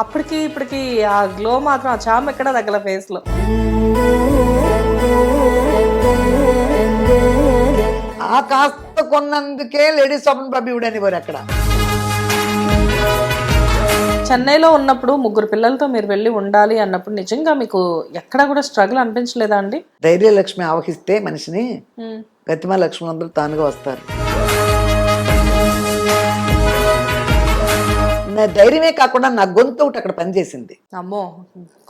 అప్పటికి ఇప్పటికి ఆ గ్లో మాత్రం ఆ చామ్ ఎక్కడ తగ్గల ఫేస్ లో. ఆ కాస్త కొన్నందుకే లేడీస్ స్వప్న బాబీ అనేవారు అక్కడ. చెన్నైలో ఉన్నప్పుడు ముగ్గురు పిల్లలతో మీరు వెళ్ళి ఉండాలి అన్నప్పుడు నిజంగా మీకు ఎక్కడ కూడా స్ట్రగుల్ అనిపించలేదా అండి? ధైర్యలక్ష్మి ఆవహిస్తే మనిషిని ఉమ్. గతిమ లక్ష్మి అందరూ తానుగా వస్తారు. నా ధైర్యమే కాకుండా నా గొంతు ఒకటి అక్కడ పనిచేసింది. అమ్మో,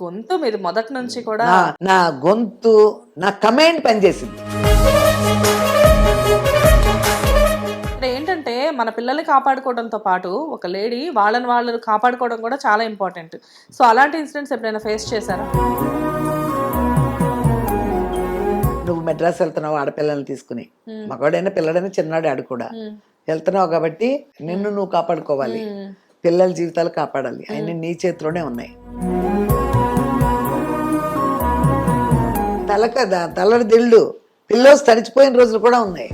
గొంతు మీరు మొదటి నుంచి కూడా నా గొంతు, నా కమాండ్ పనిచేసింది. ఇక్కడ ఏంటంటే మన పిల్లల్ని కాపాడుకోవడంతో పాటు ఒక లేడీ వాళ్ళని వాళ్ళు కాపాడుకోవడం కూడా చాలా ఇంపార్టెంట్. సో అలాంటి ఇన్సిడెంట్స్ ఎప్పుడైనా ఫేస్ చేశారా? నువ్వు మెడ్రాస్ వెళ్తున్నావు ఆడపిల్లల్ని తీసుకుని, మగవాడైనా పిల్లడైనా చిన్నాడు ఆడు కూడా వెళ్తున్నావు కాబట్టి నిన్ను నువ్వు కాపాడుకోవాలి, పిల్లల జీవితాలు కాపాడాలి, అన్ని నీ చేతిలోనే ఉన్నాయి. తలడి దిళ్ళు పిల్లోస్ తడిచిపోయిన రోజులు కూడా ఉన్నాయి.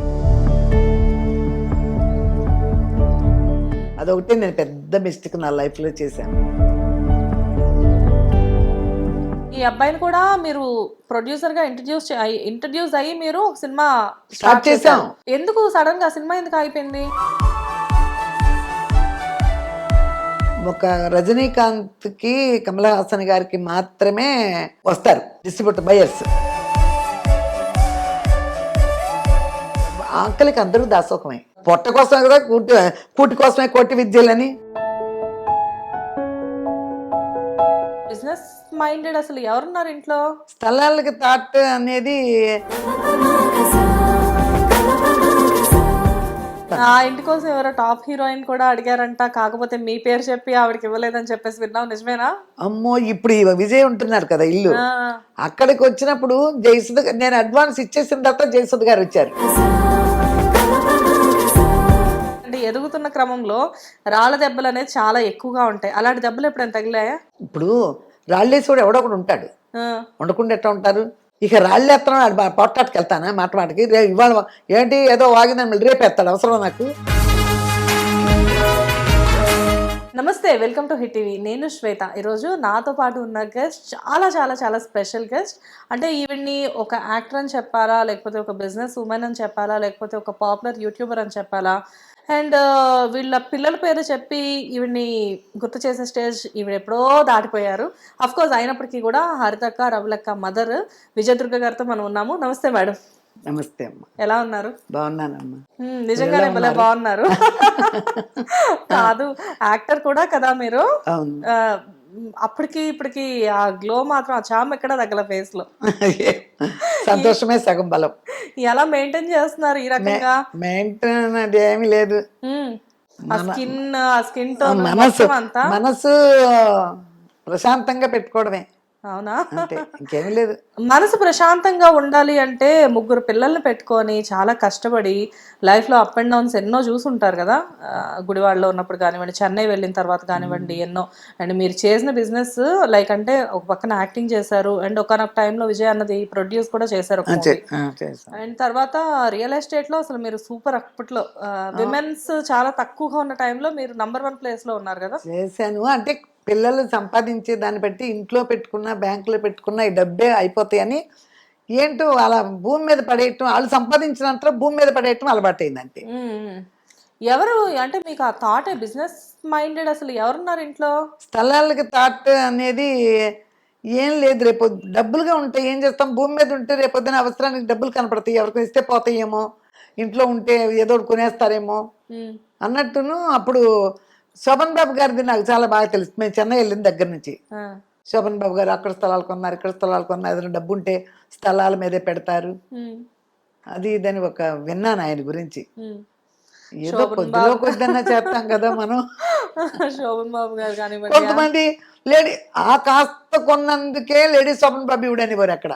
అదొకటి నేను పెద్ద మిస్టేక్ నా లైఫ్లో చేశాను. ఈ అబ్బాయిని కూడా మీరు ప్రొడ్యూసర్ గా ఇంట్రడ్యూస్ అయ్యి మీరు ఒక సినిమా స్టార్ట్ చేశాం. ఎందుకు సడన్ గా సినిమా ఎందుకు అయిపోయింది? ఒక రజనీకాంత్ కి కమల్ హాసన్ గారికి మాత్రమే వస్తారు డిస్ట్రిబ్యూటర్ బయర్స్. ఆకలికి అందరూ దాసోకమే, పొట్ట కోసమే కదా, కూటి కోసమే కోటి విద్యలని. బిజినెస్ మైండెడ్ అసలు ఎవరున్నారు ఇంట్లో? స్థలాలకి తాట్ అనేది ఆ ఇంటి కోసం ఎవరో టాప్ హీరోయిన్ కూడా అడిగారంట, కాకపోతే మీ పేరు చెప్పి ఆవిడకి ఇవ్వలేదని చెప్పేసి విన్నాం, నిజమేనా? అమ్మో, ఇప్పుడు ఈ విజయ్ ఉంటున్నారు కదా ఇల్లు, అక్కడికి వచ్చినప్పుడు జయసుధ, నేను అడ్వాన్స్ ఇచ్చేసిన తర్వాత జయసుధ గారు వచ్చారు. అంటే ఎదుగుతున్న క్రమంలో రాళ్ళ దెబ్బలు అనేది చాలా ఎక్కువగా ఉంటాయి. అలాంటి దెబ్బలు ఎప్పుడైనా తగిలాయా? ఇప్పుడు రాళ్ళేసి కూడా ఎవడో ఒకడు ఉంటాడు, ఉండకుండా ఎట్లా ఉంటారు? ఇక రాళ్ళు ఎత్తాను పొట్టాటికి వెళ్తానా మాటకి, ఇవాళ ఏంటి ఏదో వాగిందని మళ్ళీ రేపు ఎత్తాడు, అవసరం నాకు. నమస్తే, వెల్కమ్ టు హిట్ టీవీ. నేను శ్వేత. ఈరోజు నాతో పాటు ఉన్న గెస్ట్ చాలా చాలా చాలా స్పెషల్ గెస్ట్. అంటే ఈవిడ్ని ఒక యాక్టర్ అని చెప్పాలా, లేకపోతే ఒక బిజినెస్ ఉమెన్ అని చెప్పాలా, లేకపోతే ఒక పాపులర్ యూట్యూబర్ అని చెప్పాలా, అండ్ వీళ్ళ పిల్లల పేరు చెప్పి ఈవిడ్ని గుర్తు చేసే స్టేజ్ ఈవిడ ఎప్పుడో దాటిపోయారు. అఫ్ కోర్స్ అయినప్పటికీ కూడా హరితక్క, రవులక్క మదర్ విజయదుర్గ గారితో మనం ఉన్నాము. నమస్తే మేడం. నమస్తే అమ్మ, ఎలా ఉన్నారు? బాగున్నానమ్మా. నిజంగానే భలే బాగున్నారు. కాదు, యాక్టర్ కూడా కదా మీరు. అప్పటికి ఇప్పటికి ఆ గ్లో మాత్రం ఆ చామ్ ఎక్కడ తగ్గల ఫేస్ లో. సంతోషమే సగం బలం. ఎలా మెయింటైన్ చేస్తున్నారు ఈ రకంగా? మెయింటైన్ అది ఏమీ లేదు. స్కిన్ తో మనసు ప్రశాంతంగా పెట్టుకోవడమే. అవునా? ఇంకేమీ లేదు. మనసు ప్రశాంతంగా ఉండాలి అంటే ముగ్గురు పిల్లల్ని పెట్టుకొని చాలా కష్టపడి లైఫ్లో అప్ అండ్ డౌన్స్ ఎన్నో చూసుంటారు కదా. గుడివాడలో ఉన్నప్పుడు కానివ్వండి, చెన్నై వెళ్ళిన తర్వాత కానివ్వండి, ఎన్నో. అండ్ మీరు చేసిన బిజినెస్ లైక్ అంటే ఒక పక్కన యాక్టింగ్ చేశారు, అండ్ ఒకనొక టైంలో విజయ్ అన్నది ప్రొడ్యూస్ కూడా చేశారు. అండ్ తర్వాత రియల్ ఎస్టేట్లో అసలు మీరు సూపర్. అప్పట్లో విమెన్స్ చాలా తక్కువగా ఉన్న టైంలో మీరు నంబర్ 1 ప్లేస్లో ఉన్నారు కదా. చేశాను అంటే పిల్లలు సంపాదించే దాన్ని బట్టి ఇంట్లో పెట్టుకున్న, బ్యాంకులో పెట్టుకున్న ఈ డబ్బే అయిపోతాయని ఏంటో అలా భూమి మీద పడేయటం, వాళ్ళు సంపాదించినంత భూమి మీద పడేయటం అలవాటైంది అంతే. ఎవరు అంటే మీకు ఆ థాట్, బిజినెస్ మైండెడ్ అసలు ఎవరున్నారు ఇంట్లో? స్థలాలకి థాట్ అనేది ఏం లేదు. రేపు డబ్బులుగా ఉంటాయి, ఏం చేస్తాం, భూమి మీద ఉంటే రేపొద్దున అవసరానికి డబ్బులు కనపడతాయి, ఎవరికి ఇస్తే పోతాయేమో, ఇంట్లో ఉంటే ఏదో కొనేస్తారేమో అన్నట్టును. అప్పుడు శోభన్ బాబు గారిది నాకు చాలా బాగా తెలుసు. మేము చెన్నై వెళ్ళిన దగ్గర నుంచి శోభన్ బాబు గారు అక్కడ స్థలాలు కొన్నారు, ఇక్కడ స్థలాలు కొన్నారు, ఏదైనా డబ్బు ఉంటే స్థలాల మీదే పెడతారు, అది ఇదని ఒక విన్నాను ఆయన గురించి. ఏదో కొద్దిలో కొద్దన్నా చేస్తాం కదా మనం. శోభన్ బాబు గారు కానివ్వండి, కొంతమంది లేడీ ఆ కాస్త కొన్నందుకే లేడీస్ శోభన్ బాబు అనేవారు అక్కడ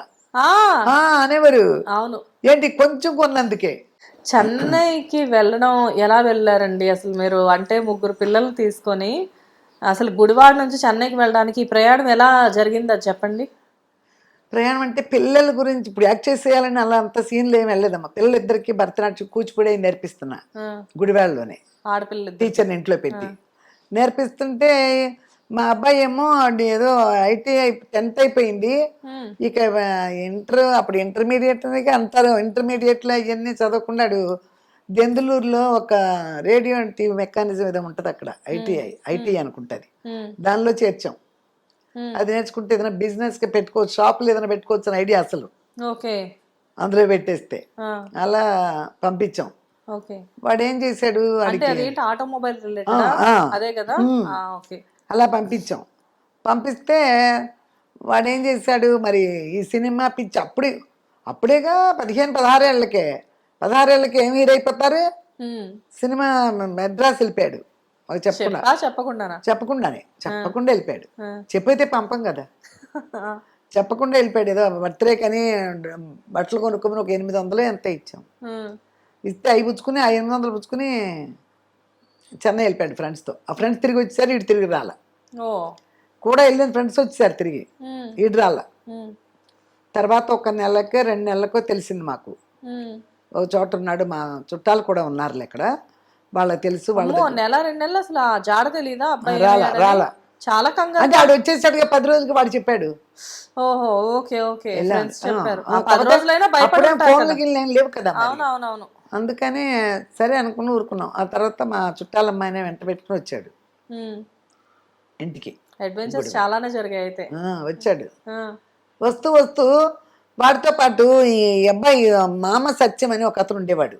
అనేవారు. అవును, ఏంటి కొంచెం కొన్నందుకే. చెన్నైకి వెళ్ళడం ఎలా వెళ్ళారండి అసలు మీరు? అంటే ముగ్గురు పిల్లలు తీసుకొని అసలు గుడివాడ నుంచి చెన్నైకి వెళ్ళడానికి ఈ ప్రయాణం ఎలా జరిగింది, అది చెప్పండి. ప్రయాణం అంటే పిల్లల గురించి ఇప్పుడు యాక్ట్ చేసేయాలని అలా అంత సీన్లు ఏమి వెళ్ళలేదమ్మా. పిల్లలిద్దరికి భరతనాట్యం, కూచిపూడి నేర్పిస్తున్నా గుడివాడలోనే. ఆడపిల్ల టీచర్ని ఇంట్లో పెట్టి నేర్పిస్తుంటే మా అబ్బాయి ఏమో ఏదో ఐటీఐ 10th అయిపోయింది. ఇక అప్పుడు ఇంటర్మీడియట్ అంటారు, ఇంటర్మీడియట్లో ఇవన్నీ చదవకున్నాడు. దెందులూరులో ఒక రేడియో అండ్ టీవీ మెకానిజం ఏదో ఉంటుంది అక్కడ, ఐటీ అనుకుంటుంది, దానిలో చేర్చాం. అది నేర్చుకుంటే ఏదైనా బిజినెస్కి పెట్టుకోవచ్చు, షాపులు ఏదైనా పెట్టుకోవచ్చు అని ఐడియా అసలు. ఓకే. అందులో పెట్టేస్తే అలా పంపించాం. ఓకే. వాడు ఏం చేశాడు, అంటే అదేంటి ఆటోమొబైల్ రిలేటెడ్? అదే కదా. ఓకే. అలా పంపించాం. పంపిస్తే వాడు ఏం చేశాడు మరి, ఈ సినిమా పిచ్చి అప్పుడేగా 15-16 ఏళ్ళకే 16 ఏళ్ళకి ఏమి హీరైపోతారు. సినిమా మెడ్రాస్ వెళ్ళిపోయాడు. వాళ్ళు చెప్పకుండానే వెళ్ళిపోయాడు. చెప్పైతే పంపం కదా, చెప్పకుండా వెళ్ళిపోయాడు. ఏదో బర్త్డే కానీ బట్టలు కొనుక్కోమని ఒక 800 ఎంత ఇచ్చాం. ఇస్తే అవి పుచ్చుకుని ఆ 800 పుచ్చుకుని చెన్నై వెళ్ళిపోయాడు ఫ్రెండ్స్తో. ఆ ఫ్రెండ్స్ తిరిగి వచ్చేసారు, ఇటు తిరిగి రాల. కూడా వెళ్ళిన ఫ్రెండ్స్ వచ్చేసారు తిరిగి, ఇటు రాల. తర్వాత 1 నెలకో 2 నెలలకో తెలిసింది మాకు, ఒక చోట ఉన్నాడు, మా చుట్టాలు కూడా ఉన్నారులే ఇక్కడ, వాళ్ళకి తెలుసు. వాళ్ళ 1-2 నెలలు అసలు జాడ తెలీదా? రాల చాలా కంగారు. అంటే ఆడు వచ్చేసాడు 10 రోజులకి వాడు చెప్పాడు. ఓహో, ఓకే ఓకే. ఫోన్లు గిన్నె లేవు కదా, అవునవునవును. అందుకని సరే అనుకుని ఊరుకున్నాం. ఆ తర్వాత మా చుట్టాల అమ్మాయిని వెంట పెట్టుకుని వచ్చాడు ఇంటికి. అడ్వెంచర్స్ చాలానే జరిగాయి అయితే. వచ్చాడు. వస్తూ వస్తూ వాడితో పాటు ఈ అబ్బాయి మామ సత్యం అని ఒక అతను ఉండేవాడు.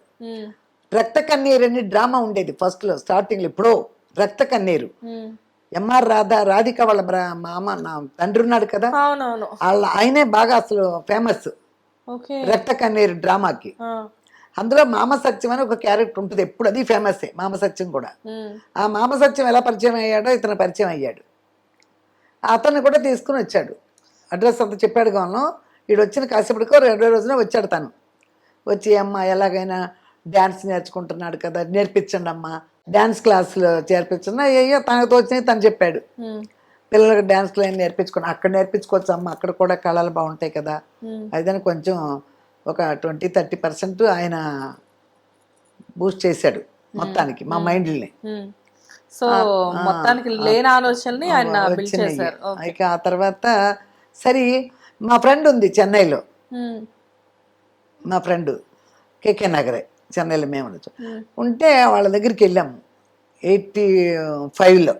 రక్త కన్నీరు అని డ్రామా ఉండేది ఫస్ట్ లో, స్టార్టింగ్ లో. ఇప్పుడు రక్త కన్నీరు, ఎంఆర్ రాధిక వాళ్ళ మామ, నా తండ్రి ఉన్నాడు కదా, ఆయనే బాగా అసలు ఫేమస్ రక్త కన్నీరు డ్రామాకి. అందులో మామ సత్యం అని ఒక క్యారెక్టర్ ఉంటుంది ఎప్పుడు, అది ఫేమస్ మామ సత్యం కూడా. ఆ మామ సత్యం ఎలా పరిచయం అయ్యాడో ఇతను పరిచయం అయ్యాడు. అతన్ని కూడా తీసుకుని వచ్చాడు. అడ్రస్ అంతా చెప్పాడు కాను. వీడు వచ్చిన కాసేపటికో 2 రోజున వచ్చాడు తను. వచ్చి అమ్మ ఎలాగైనా డ్యాన్స్ నేర్చుకుంటున్నాడు కదా, నేర్పించండి అమ్మ, డ్యాన్స్ క్లాసులో చేర్పించండి. అయ్యో తనకు తోచినవి తను చెప్పాడు. పిల్లలకు డ్యాన్స్ క్లాస్ నేర్పించుకుని అక్కడ నేర్పించుకోవచ్చు అమ్మ, అక్కడ కూడా కళలు బాగుంటాయి కదా. అదని కొంచెం ఒక 20-30% ఆయన బూస్ట్ చేశాడు మొత్తానికి మా మైండ్ని. సో మొత్తానికి లేని ఆలోచనని ఆయన బిల్డ్ చేశారు. ఇక ఆ తర్వాత సరే మా ఫ్రెండ్ ఉంది చెన్నైలో, మా ఫ్రెండ్ కేకే నగరే, చెన్నైలో మేము ఉంటే వాళ్ళ దగ్గరికి వెళ్ళాము 85లో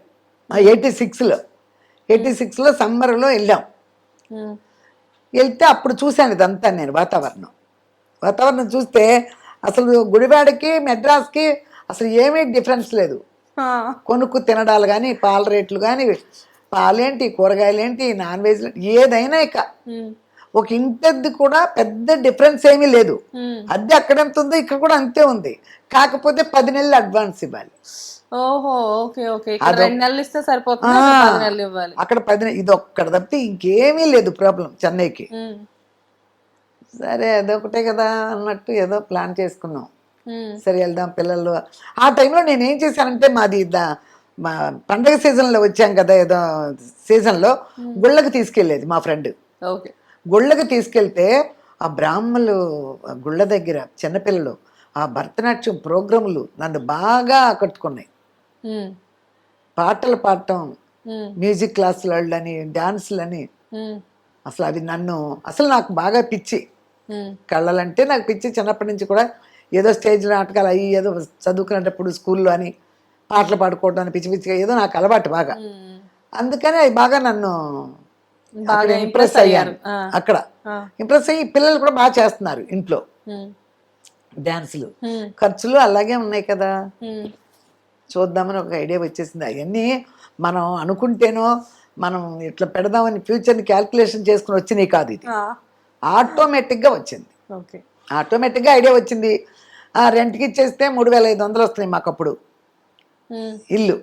86లో సమ్మర్లో వెళ్ళాం. వెళ్తే అప్పుడు చూశాను ఇదంతా నేను. వాతావరణం చూస్తే అసలు గుడివాడకి మెడ్రాస్కి అసలు ఏమీ డిఫరెన్స్ లేదు. కొనుక్కు తినడాలు కానీ, పాల రేట్లు కానీ, పాలేంటి, కూరగాయలేంటి, నాన్ వెజ్ ఏదైనా ఇక ఒక ఇంటద్ది కూడా పెద్ద డిఫరెన్స్ ఏమీ లేదు. అద్దె అక్కడ ఎంత ఉందో ఇక్కడ కూడా అంతే ఉంది. కాకపోతే 10 నెలలు అడ్వాన్స్ ఇవ్వాలి. ఓహో, ఓకే ఓకే. 2 నెలలు ఇస్తే సరిపోతుంది, 10 నెలలు ఇవ్వాలి అక్కడ. 10 ఇది ఒక్కడ తప్పితే ఇంకేమీ లేదు ప్రాబ్లం చెన్నైకి. సరే అదొకటే కదా అన్నట్టు ఏదో ప్లాన్ చేసుకున్నాం. సరే వెళ్దాం పిల్లలు. ఆ టైంలో నేను ఏం చేశానంటే, మాది పండగ సీజన్లో వచ్చాం కదా, ఏదో సీజన్లో గుళ్ళకి తీసుకెళ్ళేది మా ఫ్రెండ్. గుళ్ళకి తీసుకెళ్తే ఆ బ్రాహ్మణులు గుళ్ళ దగ్గర చిన్నపిల్లలు ఆ భరతనాట్యం ప్రోగ్రాములు నన్ను బాగా ఆకట్టుకున్నాయి. పాటలు పాడటం, మ్యూజిక్ క్లాసులని, డాన్సులని, అసలు అది నాకు బాగా పిచ్చి. కళ్ళలంటే నాకు పిచ్చి. చిన్నప్పటి నుంచి కూడా ఏదో స్టేజ్ నాటకాలు అయ్యి ఏదో చదువుకునేటప్పుడు స్కూల్లో అని పాటలు పాడుకోవడం అని పిచ్చి పిచ్చిగా ఏదో నాకు అలవాటు బాగా. అందుకని అవి బాగా నన్ను ఇంప్రెస్ అయ్యాను. అక్కడ ఇంప్రెస్ అయ్యి పిల్లలు కూడా బాగా చేస్తున్నారు ఇంట్లో డ్యాన్సులు. ఖర్చులు అలాగే ఉన్నాయి కదా, చూద్దామని ఒక ఐడియా వచ్చేసింది. అవన్నీ మనం అనుకుంటేనో మనం ఇట్లా పెడదామని ఫ్యూచర్ని క్యాల్కులేషన్ చేసుకుని వచ్చినాయి కాదు, ఇది ఆటోమేటిక్గా వచ్చింది. ఆటోమేటిక్గా ఐడియా వచ్చింది. రెంట్కి ఇచ్చేస్తే 3,500 వస్తున్నాయి మాకు అప్పుడు ఇల్లు.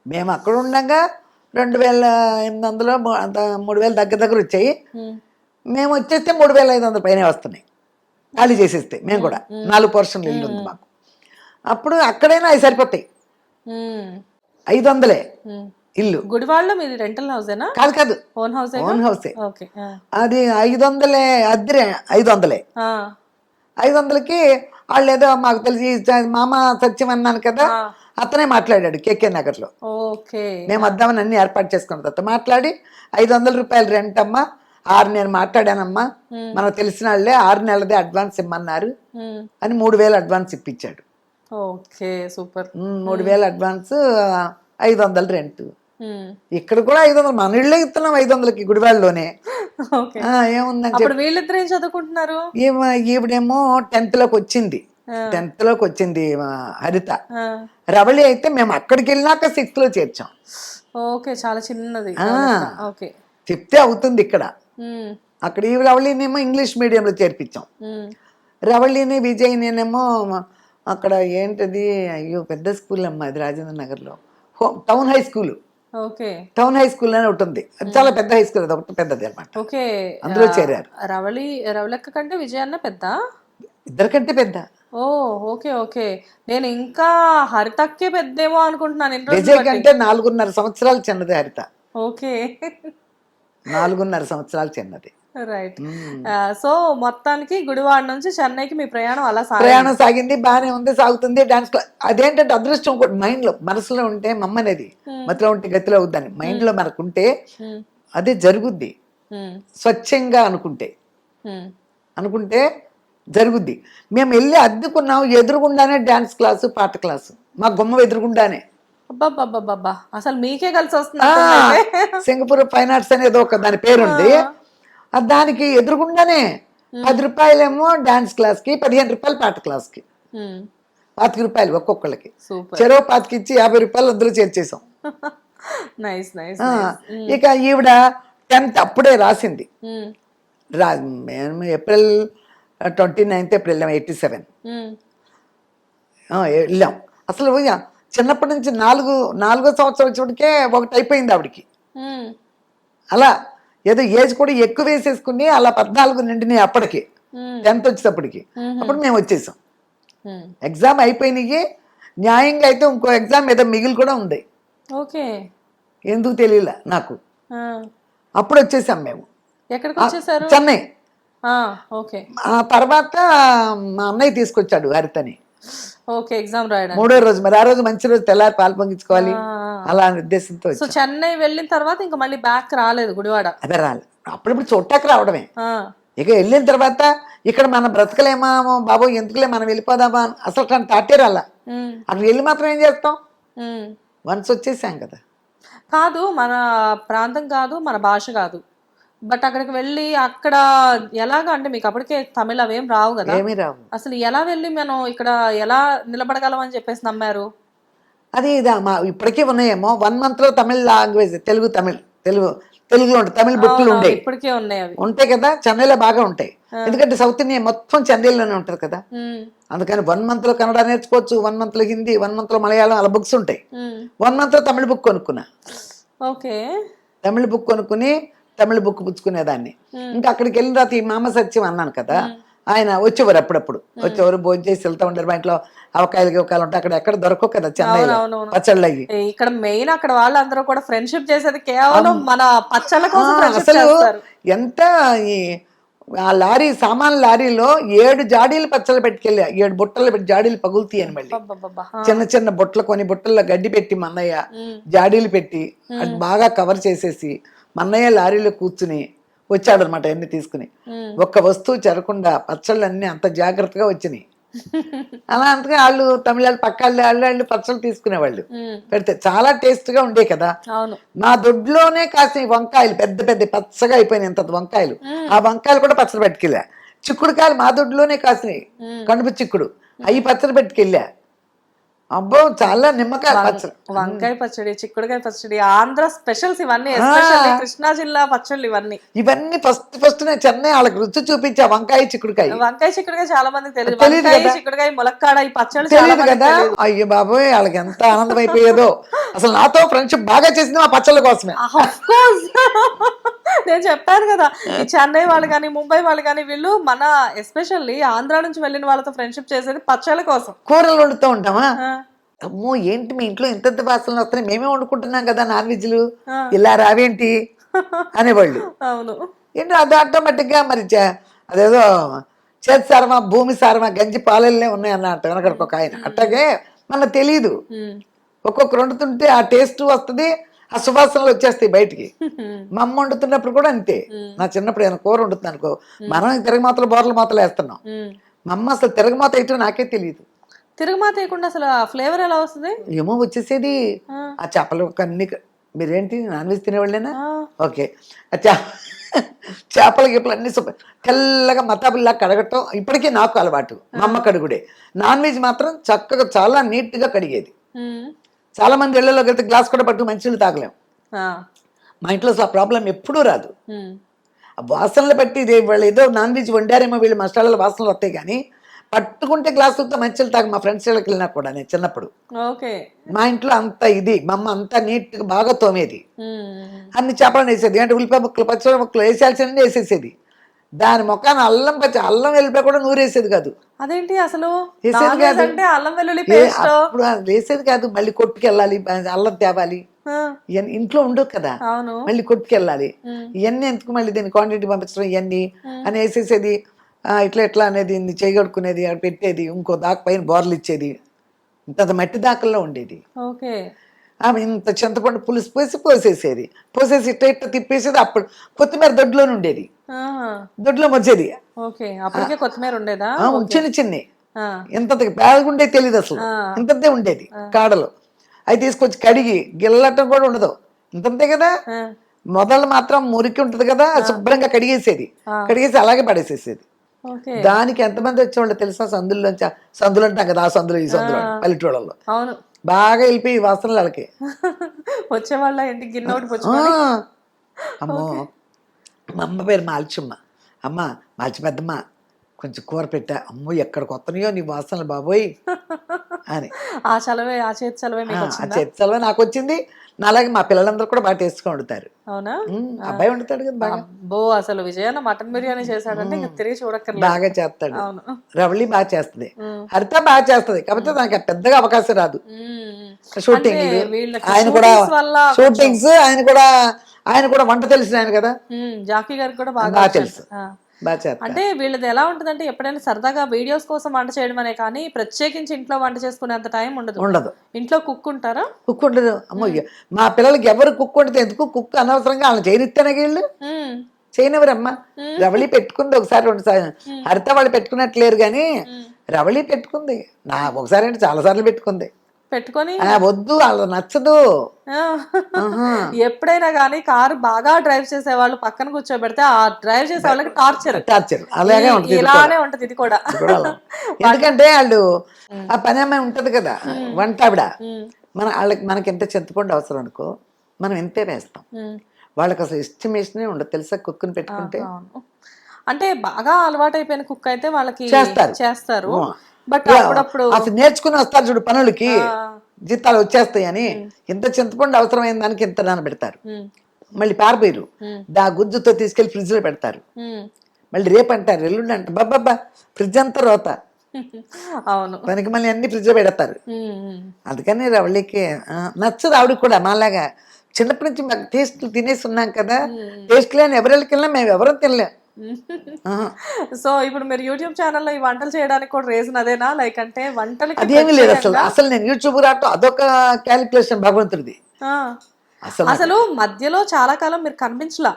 మేము అక్కడ ఉండగా 2,800 3,000 దగ్గర వచ్చాయి. మేము వచ్చేస్తే 3,500 పైన వస్తున్నాయి. ఖాళీ చేసేస్తే మేము కూడా 4 పోర్షన్లు ఇల్లు ఉంది మాకు. అప్పుడు అక్కడైనా అవి సరిపోతాయి. 500 ఇల్లు. గుడివాడలో మీది రెంటల్ హౌసేనా? కాదు, ఓన్ హౌసే. అది 500 అద్దె. 500కి వాళ్ళు ఏదో మాకు తెలిసి మామ సత్యం అన్నాను కదా, అతనే మాట్లాడాడు కేకే నగర్లో. ఓకే. మేము వద్దామని అన్ని ఏర్పాటు చేసుకున్న తర్వాత మాట్లాడి 500 రూపాయలు రెంట్ అమ్మా, 6 నేను మాట్లాడానమ్మా, మనకు తెలిసిన వాళ్ళే 6 నెలలదే అడ్వాన్స్ ఇమ్మన్నారు అని 3000 అడ్వాన్స్ ఇప్పించాడు. Okay, super. 3000 advance, 500 rent. ఇక్కడ కూడా 500, మన ఇళ్ళే ఇస్తున్నాం 500కి గుడివాడలోనే. ఓకే. ఏముందని అప్పుడు వీళ్ళిద్దరు ఏం చదువుకుంటున్నారు? ఈవిడేమో 10th లోకి వచ్చింది. 10th లోకి వచ్చింది హరిత. రవళి అయితే మేము అక్కడికి వెళ్ళినాక 6th లో చేర్చాం. ఓకే, చాలా చిన్నది. ఓకే, చెప్తే అవుతుంది ఇక్కడ. అక్కడ ఈ రవళినేమో ఇంగ్లీష్ మీడియంలో చేర్పించాం. రవళిని విజయ్ నేనేమో అక్కడ ఏంటది, అయ్యో పెద్ద స్కూల్ అమ్మా అది, రాజేంద్ర నగర్లో town high school. Okay, town high school అని ఉంటుంది, అది చాలా పెద్ద హై స్కూల్, అది ఒకటి పెద్దది అనమాట. ఓకే. అందులో చేరారు. రవళక్క కంటే విజయన్న పెద్ద? ఇద్దరికంటే పెద్ద. ఓ, ఓకే ఓకే. నేను ఇంకా హరితక్కే పెద్దేమో అనుకుంటున్నాను. విజయ్ కంటే 4.5 సంవత్సరాలు చిన్నది హరిత. ఓకే, 4.5 సంవత్సరాలు చిన్నది. రైట్. సో మొత్తానికి గుడివాడ నుంచి చెన్నైకి మీ ప్రయాణం అలా ప్రయాణం సాగింది, బాగానే ఉంది, సాగుతుంది. డాన్స్ క్లాస్ అదేంటంటే అదృష్టం కూడా మైండ్ లో మనసులో ఉంటే మమ్మనేది, మతిలో ఉంటే గతిలో అవుద్దని మైండ్ లో మనకుంటే అదే జరుగుద్ది. స్వచ్ఛంగా అనుకుంటే జరుగుద్ది. మేము వెళ్ళి అద్దుకున్నాం, ఎదురుగుండానే డాన్స్ క్లాసు, పాట క్లాసు, మా గుమ్మ ఎదురుగుండానే. అబ్బా, అసలు మీకే కలిసి వస్తుంది. సింగపూర్ ఫైన్ ఆర్ట్స్ అనేది ఒక దాని పేరుంది, దానికి ఎదురుగుండానే 10 రూపాయలేమో డాన్స్ క్లాస్ కి, 15 రూపాయలు పాట క్లాస్ కి, 25 రూపాయలు ఒక్కొక్కళ్ళకి. చెరో 25 ఇచ్చి 50 రూపాయలు అందులో చేర్చేసాం. ఇక ఈవిడ 10th అప్పుడే రాసింది. మేము ఏప్రిల్ 29th ఏప్రిల్ 87 వెళ్ళాం. అసలు చిన్నప్పటి నుంచి 4వ సంవత్సరం వచ్చేటికే ఒకటి అయిపోయింది ఆవిడికి. అలా ఏదో ఏజ్ కూడా ఎక్కువ వేసేసుకుని అలా 14 నిండినాయి అప్పటికి, 10th వచ్చేటప్పటికి. అప్పుడు మేము వచ్చేసాం. ఎగ్జామ్ అయిపోయినాయి. న్యాయంగా అయితే ఇంకో ఎగ్జామ్ ఏదో మిగిలి కూడా ఉంది. ఓకే, ఎందుకు తెలియలే నాకు. అప్పుడు వచ్చేసాం మేము. ఎక్కడికి వచ్చేసారు? చెన్నై. ఓకే. ఆ తర్వాత మా అన్నయ్య తీసుకొచ్చాడు హరితని. ఓకే, ఎగ్జామ్ రాయడానికి 3వ రోజు. మరి ఆ రోజు మంచి రోజు, తెల్లారి పాలు పొంగించుకోవాలి అలా అనే ఉద్దేశంతో. సో చెన్నై వెళ్ళిన తర్వాత ఇంకా మళ్ళీ బ్యాక్ రాలేదు గుడివాడ? అదే రాలేదు, అప్పుడప్పుడు చూడటానికి రావడమే. ఇక వెళ్ళిన తర్వాత ఇక్కడ మన బ్రతకలేమా బాబు, ఎందుకులే మనం వెళ్ళిపోదామా అసలు తాటే రాలా. అక్కడ వెళ్ళి మాత్రం ఏం చేస్తాం, వన్స్ వచ్చేసాం కదా. కాదు, మన ప్రాంతం కాదు, మన భాష కాదు, బట్ అక్కడికి వెళ్ళి అక్కడ ఎలాగా అంటే మీకు అప్పటికే తమిళ అవేం రావు కదా, ఏమీ రావు. అసలు ఎలా వెళ్ళి మనం ఇక్కడ ఎలా నిలబడగలం అని చెప్పేసి నమ్మారు? అది మా ఇప్పటికీ ఉన్నాయేమో 1 month లో తమిళ లాంగ్వేజ్, తెలుగులో ఉంటాయి, తమిళ బుక్లు ఉంటాయి, ఇప్పటికే ఉన్నాయి. అవి ఉంటాయి కదా, చెన్నైలో బాగా ఉంటాయి. ఎందుకంటే సౌత్ ఇండియా మొత్తం చెన్నైలోనే ఉంటారు కదా. అందుకని 1 month లో కన్నడ నేర్చుకోవచ్చు, 1 month లో హిందీ, 1 month లో మలయాళం, అలా బుక్స్ ఉంటాయి. 1 month లో తమిళ బుక్ కొనుక్కున్నా. ఓకే, తమిళ బుక్ కొనుక్కుని తమిళ బుక్ పుచ్చుకునేదాన్ని. ఇంకా అక్కడికి వెళ్ళిన తర్వాత ఈ మామ సత్యం అన్నాను కదా, ఆయన వచ్చేవారు అప్పుడప్పుడు, వచ్చేవారు, భోజనం చేసి వెళ్తా ఉండరు. మా ఇంట్లో అవకాయలు ఉంటాయి, అక్కడ ఎక్కడ దొరకవు కదా చెన్నైలో పచ్చళ్ళు అయ్యి. ఇక్కడ మెయిన్ అక్కడ వాళ్ళందరూ కూడా ఫ్రెండ్షిప్ చేసేది కేవలం మన పచ్చళ్ళ కోసం. అసలు ఎంత ఆ లారీ, సామాన్ లారీలో 7 జాడీలు పచ్చళ్ళు పెట్టుకెళ్ళా, 7 బుట్టలు పెట్టి జాడీలు పగులుతాయని మళ్ళీ చిన్న చిన్న బుట్టలు కొని, బుట్టల్లో గడ్డి పెట్టి మన్నయ్య జాడీలు పెట్టి అది బాగా కవర్ చేసేసి మన్నయ్య లారీలో కూర్చుని వచ్చాడు అనమాట. అన్ని తీసుకుని ఒక్క వస్తువు చెరకుండా పచ్చళ్ళన్నీ అంత జాగ్రత్తగా వచ్చినాయి. అలా అంతగా వాళ్ళు తమిళాళ్ళు పక్క వాళ్ళు పచ్చళ్ళు తీసుకునేవాళ్ళు, పెడితే చాలా టేస్ట్ గా ఉండే కదా. మా దొడ్లోనే కాసిన వంకాయలు పెద్ద పెద్ద పచ్చగా అయిపోయినాయి, ఇంత వంకాయలు. ఆ వంకాయలు కూడా పచ్చడి పెట్టుకెళ్ళా. చిక్కుడుకాయలు మా దొడ్లోనే కాసినాయి, కడుపు చిక్కుడు, అవి పచ్చడి పెట్టుకెళ్ళా. అబ్బో చాలా నిమ్మకాయ పచ్చడి, వంకాయ పచ్చడి, చిక్కుడుకాయ పచ్చడి, ఆంధ్ర స్పెషల్స్ ఇవన్నీ, కృష్ణా జిల్లా పచ్చళ్ళు ఇవన్నీ ఫస్ట్ నేను చెన్నై వాళ్ళకి రుచి చూపించా. వంకాయ చిక్కుడుకాయ చాలా మంది తెలియదు, చిక్కుడుకాయ ములక్కాడ ఈ పచ్చళ్ళు తెలియదు కదా. అయ్యో బాబోయ్, వాళ్ళకి ఎంత ఆనందం అయిపోయేదో. అసలు నాతో ఫ్రెండ్షిప్ బాగా చేసింది ఆ పచ్చళ్ళ కోసమే. నేను చెప్పాను కదా, ఈ చెన్నై వాళ్ళు కానీ, ముంబై వాళ్ళు కానీ, వీళ్ళు మన ఎస్పెషల్లీ ఆంధ్ర నుంచి వెళ్ళిన వాళ్ళతో ఫ్రెండ్షిప్ చేసేది పచ్చళ్ళ కోసం. కూరలు వండుతూ ఉంటామా, అమ్మో ఏంటి మీ ఇంట్లో ఇంత భాషలు వస్తున్నాయి, మేమే వండుకుంటున్నాం కదా నాన్ వెజ్లు, ఇలా రావేంటి అనేవాళ్ళు. అవును, ఏంటి అది ఆటోమేటిక్ గా మరి అదేదో చేతి సారమా భూమి సారమా గంజి పాలెల్లే ఉన్నాయి అన్నట్టు వెనకడికి ఒక ఆయన. అట్లాగే మనకు తెలియదు, ఒక్కొక్కరు వండుతుంటే ఆ టేస్ట్ వస్తుంది, ఆ సువాసనలు వచ్చేస్తాయి బయటికి. మా అమ్మ వండుతున్నప్పుడు కూడా అంతే. నా చిన్నప్పుడు ఏమైనా కూర వండుతుంది అనుకో, మనం తిరగమాతలు బోర్ల మాతలు వేస్తున్నాం. మా అమ్మ అసలు తిరగమాత వేయటం నాకే తెలియదు. తిరుగుమాత వేయకుండా అసలు ఆ ఫ్లేవర్ ఎలా వస్తుంది? ఏమో వచ్చేసేది. ఆ చేపలు అన్ని మీరేంటి నాన్ వెజ్ తినేవాళ్ళేనా? ఓకే. ఆ చేపల గిప్పలు అన్ని తెల్లగా మతాబుల్లా కడగటం ఇప్పటికీ నాకు అలవాటు. మా అమ్మ కడుగుడే. నాన్ వెజ్ మాత్రం చక్కగా చాలా నీట్గా కడిగేది. చాలా మంది ఇళ్లలోకి వెళ్తే గ్లాస్ కూడా పట్టు మంచినీళ్ళు తాగలేం. మా ఇంట్లో అసలు ఆ ప్రాబ్లం ఎప్పుడూ రాదు. ఆ వాసనలు బట్టి ఇది వాళ్ళు ఏదో నాన్ వెజ్ వండారేమో వీళ్ళు మసాలాల వాసనలు వస్తాయి, కానీ పట్టుకుంటే గ్లాసులతో మంచినీళ్ళు తాగు. మా ఫ్రెండ్స్ వాళ్ళకి వెళ్ళినా కూడా నేను చిన్నప్పుడు మా ఇంట్లో అంత ఇది, మా అమ్మ అంతా నీట్గా బాగా తోమేది. అన్ని చేపలను వేసేది, అంటే ఉల్లిపాయ ముక్కలు పచ్చిమిరపకాయ ముక్కలు వేసేయాల్సిందే వేసేసేది. దాని మొక్కను అల్లం వెల్లిపాయ కూడా నూరేసేది కాదు. అదేంటి అసలు వేసేది కాదు, అల్లం వెల్లుల్లి పేస్ట్ అప్పుడు వేసేది కాదు. మళ్ళీ కొట్టుకెళ్ళాలి, అల్లం తేవాలి, ఇవన్నీ ఇంట్లో ఉండవు కదా, మళ్ళీ కొట్టుకెళ్ళాలి. ఇవన్నీ ఎందుకు మళ్ళీ దీన్ని క్వాంటిటీ పంపించడం ఇవన్నీ అని వేసేసేది. ఇట్లా ఎట్లా అనేది చేయగడుకునేది, పెట్టేది, ఇంకో దాకా పైన బోర్లు ఇచ్చేది. ఇంత మట్టి దాకల్లో ఉండేది. ఆమె ఇంత చింతపండు పులుసు పోసేసేది, పోసేసి ఇట్లా ఇట్లా తిప్పేసేది. అప్పుడు కొత్తిమీర దొడ్లోనే ఉండేది, దొడ్లో వచ్చేది. చిన్న చిన్ని ఇంత పేదగుండే తెలియదు అసలు, ఇంతంతే ఉండేది కాడలు. అవి తీసుకొచ్చి కడిగి గిల్లటం కూడా ఉండదు, ఇంతంతే కదా. మొదలు మాత్రం మురికి ఉంటది కదా, శుభ్రంగా కడిగేసేది, కడిగేసి అలాగే పడేసేసేది. దానికి ఎంతమంది వచ్చేవాళ్ళు తెలుసా? సందుల్లోంచి, సందులు అంటాం కదా, ఆ సందులో ఈ సందులో పల్లెటూళ్ళలో బాగా వెళ్ళిపోయి వాసనలు వాళ్ళకి వచ్చేవాళ్ళ. అమ్మో, మా అమ్మ పేరు మాల్చమ్మ. అమ్మ మాల్చి పెద్దమ్మ కొంచెం కూర పెట్టా, అమ్మో ఎక్కడికి వస్తున్నాయో నీ వాసనలు బాబోయ్ అని. ఆ చేతి చలవే నాకు వచ్చింది. అలాగే మా పిల్లలందరూ కూడా బాగా టేస్ట్గా వండుతారు. అవునా? అబ్బాయి వండుతాడు కదా బాగా. అసలు విజయన్న మటన్ బిర్యానీ చేశాడంటే ఇంకా తిరిగి చూడక్కర్లేదు, బాగా చేస్తాడు. రవళి బాగా చేస్తుంది, హరిత బాగా చేస్తుంది. కాకపోతే నాకు పెద్దగా అవకాశం రాదు. షూటింగ్ ఆయన కూడా షూటింగ్స్ ఆయన కూడా వంట తెలిసిన ఆయన కదా. జాకీ గారికి కూడా బాగా తెలుసు. అంటే వీళ్ళది ఎలా ఉంటదంటే ఎప్పుడైనా సరదాగా వీడియోస్ కోసం వంట చేయడం అనే కానీ ప్రత్యేకించి ఇంట్లో వంట చేసుకునేంత టైం ఉండదు. ఇంట్లో కుక్ ఉంటారా? కుక్ ఉండదు. అమ్మో, మా పిల్లలకి ఎవరు కుక్ ఉండదు. ఎందుకు కుక్ అనవసరంగా వాళ్ళని చేయనిస్తేనే వీళ్ళు చేయనివరమ్మా. రవళి పెట్టుకుంది ఒకసారి 2 సార్లు, హరిత వాళ్ళు పెట్టుకున్నట్లేరు కానీ రవళి పెట్టుకుంది. నా ఒకసారి అంటే చాలా సార్లు పెట్టుకుంది. వద్దు వాళ్ళ నచ్చదు. ఎప్పుడైనా కానీ కారు బాగా డ్రైవ్ చేసే వాళ్ళు పక్కన కూర్చోబెడితే ఆ డ్రైవ్ చేసే వాళ్ళకి టార్చర్ అలాగే ఉంటుంది. ఇలానే ఉంటది ఇది కూడా. ఎందుకంటే వాళ్ళు ఆ పని అమ్మాయి ఉంటది కదా, వంట ఆవిడ. మనకి ఎంత చింతపండు అవసరం అనుకో, మనం ఎంతే వేస్తాం. వాళ్ళకి అసలు ఎస్టిమేషనే ఉండదు తెలుసా కుక్కుని పెట్టుకుంటే. అంటే బాగా అలవాటైపోయిన కుక్ అయితే వాళ్ళకి చేస్తారు. బట్ అసలు నేర్చుకుని వస్తారు చూడు పనులకి, జీతాలు వచ్చేస్తాయని ఇంత చింతపండు అవసరమైన దానికి ఇంత నానబెడతారు. మళ్ళీ పారబోయరు, దా గుజ్జుతో తీసుకెళ్లి ఫ్రిడ్జ్ లో పెడతారు. మళ్ళీ రేపు అంటారు, ఎల్లుండి అంటారు. బాబా ఫ్రిడ్జ్ అంతా రోత. అవును, దానికి మళ్ళీ అన్ని ఫ్రిడ్జ్ లో పెడతారు. అందుకని రవళికి నచ్చదు. ఆవిడకి కూడా మాలాగా చిన్నప్పటి నుంచి మాకు టేస్ట్లు తినేసి ఉన్నాం కదా, టేస్ట్ లేని ఎవరెళ్ళకి వెళ్ళినా మేము ఎవరూ తినలేం. సో ఇప్పుడు మీరు యూట్యూబ్ ఛానల్లో ఈ వంటలు చేయడానికి కూడా రీజన్ అదేనా? లైక్ అంటే వంటలకి అదేమీ లేదు అసలు నేను యూట్యూబ్ రావటం అదొక క్యాలిక్యులేషన్ భగవంతుడిది. అసలు మధ్యలో చాలా కాలం మీరు కనిపించలా,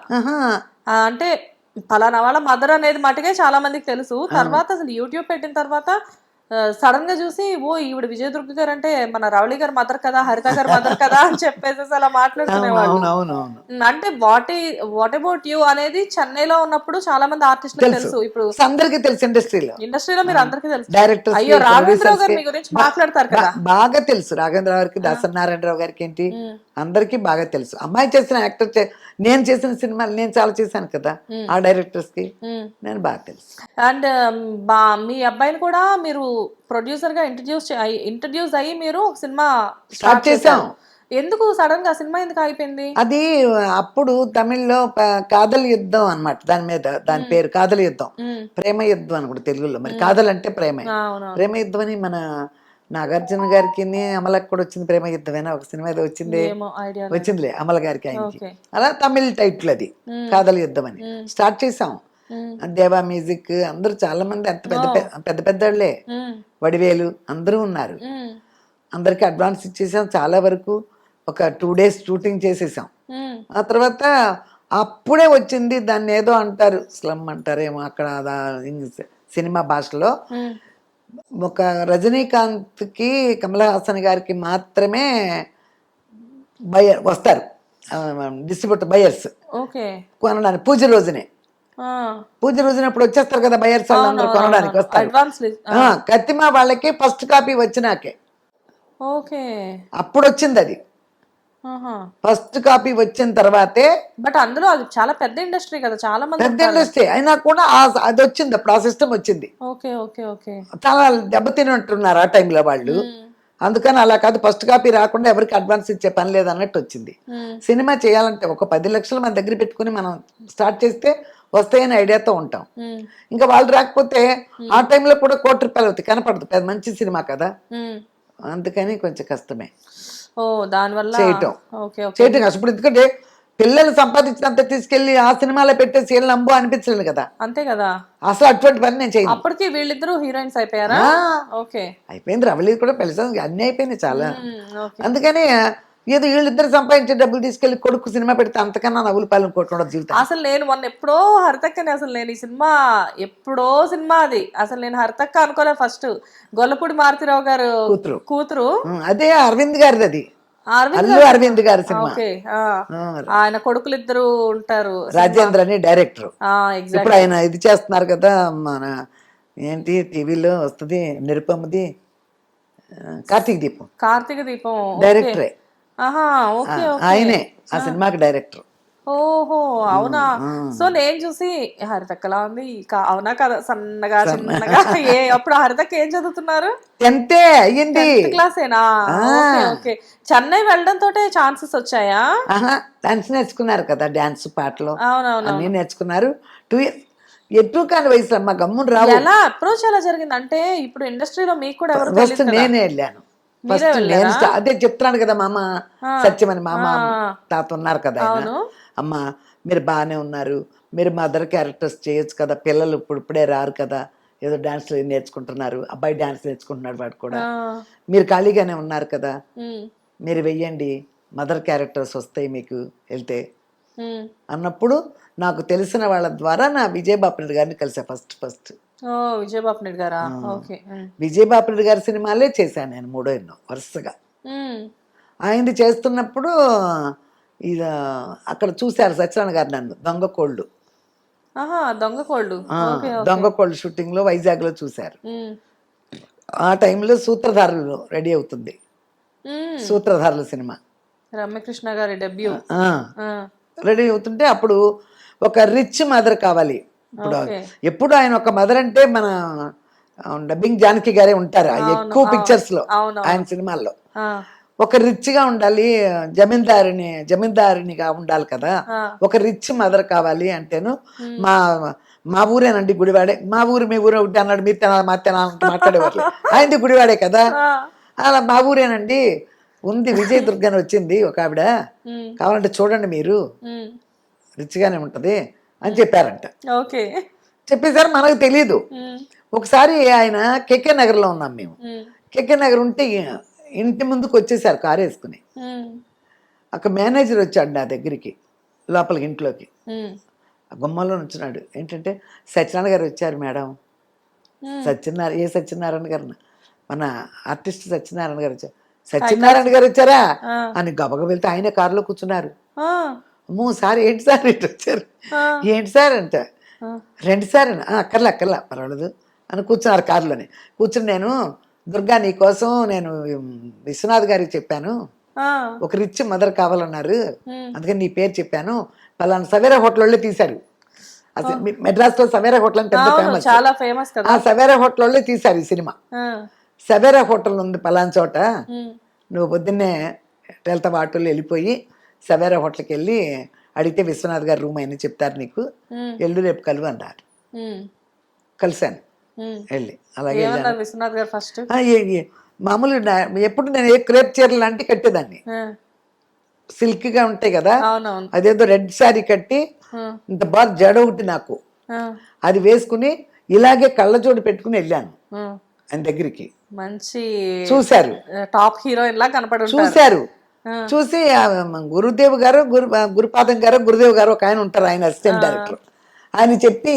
అంటే ఫలానా వాళ్ళ మదర్ అనేది మటుకే చాలా మందికి తెలుసు. తర్వాత అసలు యూట్యూబ్ పెట్టిన తర్వాత సడన్ గా చూసి ఓ ఈవిడ విజయదుర్గ గారు అంటే మన రవళి గారు మదర్ కదా, హరిత గారు మదర్ కదా అని చెప్పేసి అలా మాట్లాడుకునేవాళ్ళు. అంటే వాట్ అబౌట్ యూ అనేది చెన్నైలో ఉన్నప్పుడు చాలా మంది ఆర్టిస్టులకు తెలుసు. ఇప్పుడు అందరికీ తెలుసు, ఇండస్ట్రీలో మీరు అందరికీ తెలుసు. డైరెక్టర్ అయ్యో రాఘవేంద్రరావు గారు మీ గురించి మాట్లాడతారు కదా, బాగా తెలుసు. రాఘవేంద్రరావు గారికి, దాసనారాయణరావు గారికి ఏంటి అందరికీ బాగా తెలుసు. అమ్మాయి చేసిన యాక్టర్, నేను చేసిన సినిమాలు నేను చాలా చేశాను కదా, ఆ డైరెక్టర్స్ కి నేను బాగా తెలుసు. అండ్ మీ అబ్బాయిని కూడా మీరు ప్రొడ్యూసర్ గా ఇంట్రడ్యూస్ అయ్యి మీరు ఒక సినిమా స్టార్ట్ చేశాం. ఎందుకు సడన్ గా సినిమా ఎందుకు అయిపోయింది? అది అప్పుడు తమిళ్లో కాదల్ యుద్ధం అన్నమాట. దాని పేరు కాదల్ యుద్ధం, ప్రేమ యుద్ధం అనుకుంటా తెలుగులో. మరి కాదల్ అంటే ప్రేమ యుద్ధం అని మన నాగార్జున గారికి అమలకి కూడా వచ్చింది. ప్రేమ యుద్ధమేనా ఒక సినిమా ఏదో వచ్చిందిలే అమల గారికి, ఆయనకి. అలా తమిళ్ టైటిల్ అది కాదల్ యుద్ధం అని స్టార్ట్ చేసాం. దేవా మ్యూజిక్ అందరూ చాలా మంది అంత పెద్ద పెద్ద పెద్దోళ్ళే, వడివేలు అందరూ ఉన్నారు. అందరికి అడ్వాన్స్ ఇచ్చేసాం. చాలా వరకు ఒక 2 days షూటింగ్ చేసేసాం. ఆ తర్వాత అప్పుడే వచ్చింది, దాన్ని ఏదో అంటారు, స్లమ్ అంటారేమో అక్కడ సినిమా భాషలో. ఒక రజనీకాంత్కి, కమల్ హాసన్ గారికి మాత్రమే వస్తారు డిస్ట్రిబ్యూటర్ బయర్స్ కొనడానికి. పూజ రోజునే అప్పుడు వచ్చేస్తారు కదా బయర్స్ వాళ్ళందరూ కొనడానికి వస్తారు. కత్తిమా వాళ్ళకి ఫస్ట్ కాపీ వచ్చినాకే అప్పుడు వచ్చింది అది. ఫస్ట్ కాపీ వచ్చిన తర్వాతే. బట్ అందులో అది చాలా పెద్ద ఇండస్ట్రీ కదా, చాలా మంది పెద్ద ఇండస్ట్రీ అయినా కూడా అది వచ్చింది, అప్పుడు ఆ సిస్టమ్ వచ్చింది. చాలా దెబ్బతిన్నట్టున్నారు ఆ టైంలో వాళ్ళు. అందుకని అలా కాదు, ఫస్ట్ కాపీ రాకుండా ఎవరికి అడ్వాన్స్ ఇచ్చే పని లేదన్నట్టు వచ్చింది. సినిమా చేయాలంటే ఒక 10 లక్షలు మన దగ్గర పెట్టుకుని మనం స్టార్ట్ చేస్తే వస్తాయని ఐడియాతో ఉంటాం. ఇంకా వాళ్ళు రాకపోతే ఆ టైంలో కూడా ₹1,00,00,000 అవుతాయి, కనపడదు. పెద్ద మంచి సినిమా కదా, అందుకని కొంచెం కష్టమే చేయటం. ఇప్పుడు ఎందుకంటే పిల్లలు సంపాదించినంత తీసుకెళ్లి ఆ సినిమాలో పెట్టేసి వీళ్ళని నంబు అనిపించలేదు కదా. అంతే కదా, అసలు అటువంటి పని నేను చేయను. అప్పటికి వీళ్ళిద్దరూ హీరోయిన్స్ అయిపోయారా? అయిపోయింది. రవళి కూడా పెళ్లి అన్ని అయిపోయినాయి చాలా. అందుకని ఏదో వీళ్ళిద్దరు సంపాదించే డబ్బులు తీసుకెళ్లి కొడుకు సినిమా పెడితే అంతకన్నా నవ్వులు పాలన కొట్టుకోవడం జీవితం. అసలు నేను మొన్న ఎప్పుడో హరితక్కని, అసలు నేను ఈ సినిమా ఎప్పుడో సినిమా అది, అసలు నేను హరితక్క అనుకోలే ఫస్ట్. గొల్లపూడి మారుతిరావు గారు కూతురు అదే అరవింద్ గారిది, అది అరవింద్ గారి సినిమా. ఆయన కొడుకులు ఇద్దరు ఉంటారు, రాజేంద్ర అని డైరెక్టర్. ఇప్పుడు ఆయన ఇది చేస్తున్నారు కదా, మన ఏంటి టీవీలో వస్తుంది నిరుపమ్మది, కార్తీక దీపం డైరెక్టరే ఆయనే, ఆ సినిమాకి డైరెక్టర్. ఓహో అవునా. సో నేను చూసి హరితక్కలా ఉంది, అవునా కదా, సన్నగా చిన్నగా. అప్పుడు హరితక్క ఏం చదువుతున్నారు? 10th అయ్యింది, క్లాసేనా? ఓకే. చెన్నై వెళ్ళడం తోటే ఛాన్సెస్ వచ్చాయా? డాన్స్ నేర్చుకున్నారు కదా, డాన్స్ పాటలు అన్ని నేర్చుకున్నారు. 2 years ఎప్పుడు కాని వయసులో అమ్మ గమ్మును రావు. ఎలా అప్రోచ్ ఎలా జరిగింది అంటే, ఇప్పుడు ఇండస్ట్రీలో మీకు కూడా ఎవరు ఫస్ట్ నేనే వెళ్ళాను. ఫస్ట్ నేను అదే చెప్తున్నాను కదా, మామ సత్యమని మామ తాత ఉన్నారు కదా, అమ్మ మీరు బాగానే ఉన్నారు, మీరు మదర్ క్యారెక్టర్స్ చేయొచ్చు కదా, పిల్లలు ఇప్పుడే రారు కదా, ఏదో డాన్స్ నేర్చుకుంటున్నారు, అబ్బాయి డాన్స్ నేర్చుకుంటున్నాడు వాడు కూడా, మీరు ఖాళీగానే ఉన్నారు కదా, మీరు వెయ్యండి, మదర్ క్యారెక్టర్స్ వస్తాయి మీకు వెళ్తే అన్నప్పుడు నాకు తెలిసిన వాళ్ళ ద్వారా నా విజయబాపిరెడ్డి గారిని కలిసా ఫస్ట్. విజయబాపిరెడ్డి గారా? విజయబాపిరెడ్డి గారి సినిమాలే చేశాను నేను 3 ఎన్నో వరుసగా. ఆయనది చేస్తున్నప్పుడు ఇది అక్కడ చూశారు సత్యనారాయణ గారు నన్ను, దొంగ కోళ్ళు షూటింగ్ లో వైజాగ్ లో చూశారు. ఆ టైంలో సూత్రధారులు రెడీ అవుతుంది, సూత్రధారుల సినిమా, రమ్యకృష్ణ గారి డెబ్యూ రెడీ అవుతుంటే అప్పుడు ఒక రిచ్ మదర్ కావాలి. ఎప్పుడు ఆయన ఒక మదర్ అంటే మన డబ్బింగ్ జానకి గారే ఉంటారు ఎక్కువ పిక్చర్స్ లో, ఆయన సినిమాల్లో. ఒక రిచ్ గా ఉండాలి, జమీందారినిగా ఉండాలి కదా, ఒక రిచ్ మదర్ కావాలి అంటేను మా ఊరేనండి గుడివాడే, మా ఊరు మీ ఊరు ఒకటి అన్నాడు, మీరు తినాలి మా తినాలి మాట్లాడేవాళ్ళు. ఆయనది గుడివాడే కదా, అలా మా ఊరేనండి ఉంది, విజయ దుర్గని వచ్చింది ఒక ఆవిడ, కావాలంటే చూడండి మీరు, రిచ్ గానే ఉంటది అని చెప్పారంట. చెప్పేసారు, మనకు తెలీదు. ఒకసారి ఆయన కేకే నగర్ లో ఉన్నాం మేము, కేకే నగర్ ఉంటే ఇంటి ముందుకు వచ్చేసారు కారు వేసుకుని. అక్కడ మేనేజర్ వచ్చాడు నా దగ్గరికి, లోపలికి ఇంట్లోకి, గుమ్మలో నుంచున్నాడు. ఏంటంటే సత్యనారాయణ గారు వచ్చారు మేడం. సత్యనారాయణ గారు, మన ఆర్టిస్ట్ సత్యనారాయణ గారు వచ్చారు. సత్యనారాయణ గారు వచ్చారా అని గబగబ వెళ్తే ఆయన కారులో కూర్చున్నారు. అమ్మో సార్ ఏంటి సార్ ఇటు వచ్చారు, ఏంటి సార్ అంట, రండి సార్ అని, అక్కర్లా పర్వాలేదు అని కూర్చున్నారు కారులోనే. కూర్చుని నేను దుర్గా నీకోసం నేను విశ్వనాథ్ గారికి చెప్పాను, ఒక రిచ్ మదర్ కావాలన్నారు, అందుకని నీ పేరు చెప్పాను, పలానా సవేరా హోటల్ వాళ్ళే తీశారు. అసలు మెడ్రాస్ లో సవేరా హోటల్ అని పెద్ద ఫేమస్, ఆ సవేరా హోటల్ వాళ్ళే తీశారు ఈ సినిమా. సవేరా హోటల్ ఉంది పలానా చోట, నువ్వు పొద్దున్నే వెళ్తావు ఆటోలో వెళ్ళిపోయి సవేరా హోటల్కి వెళ్ళి అడిగితే విశ్వనాథ్ గారు రూమ్ అయినా చెప్తారు నీకు, ఎల్లు రేపు కలువు అన్నారు. కలిశాను వెళ్ళి. అలాగే మామూలు ఎప్పుడు నేను క్రేప్ చీరలు లాంటి కట్టేదాన్ని, సిల్క్ గా ఉంటాయి కదా, అదేదో రెడ్ శారీ కట్టి ఇంత బాగా జడ ఒకటి నాకు అది వేసుకుని ఇలాగే కళ్ళజోడు పెట్టుకుని వెళ్ళాను ఆయన దగ్గరికి. మంచి చూశారు, టాప్ హీరోయిన్ లా కనపడి చూశారు. చూసి గురుదేవ్ గారు గురుపాదం గారు గురుదేవ్ గారు ఒక ఆయన ఉంటారు, ఆయన అసిస్టెంట్ డైరెక్టర్. ఆయన చెప్పి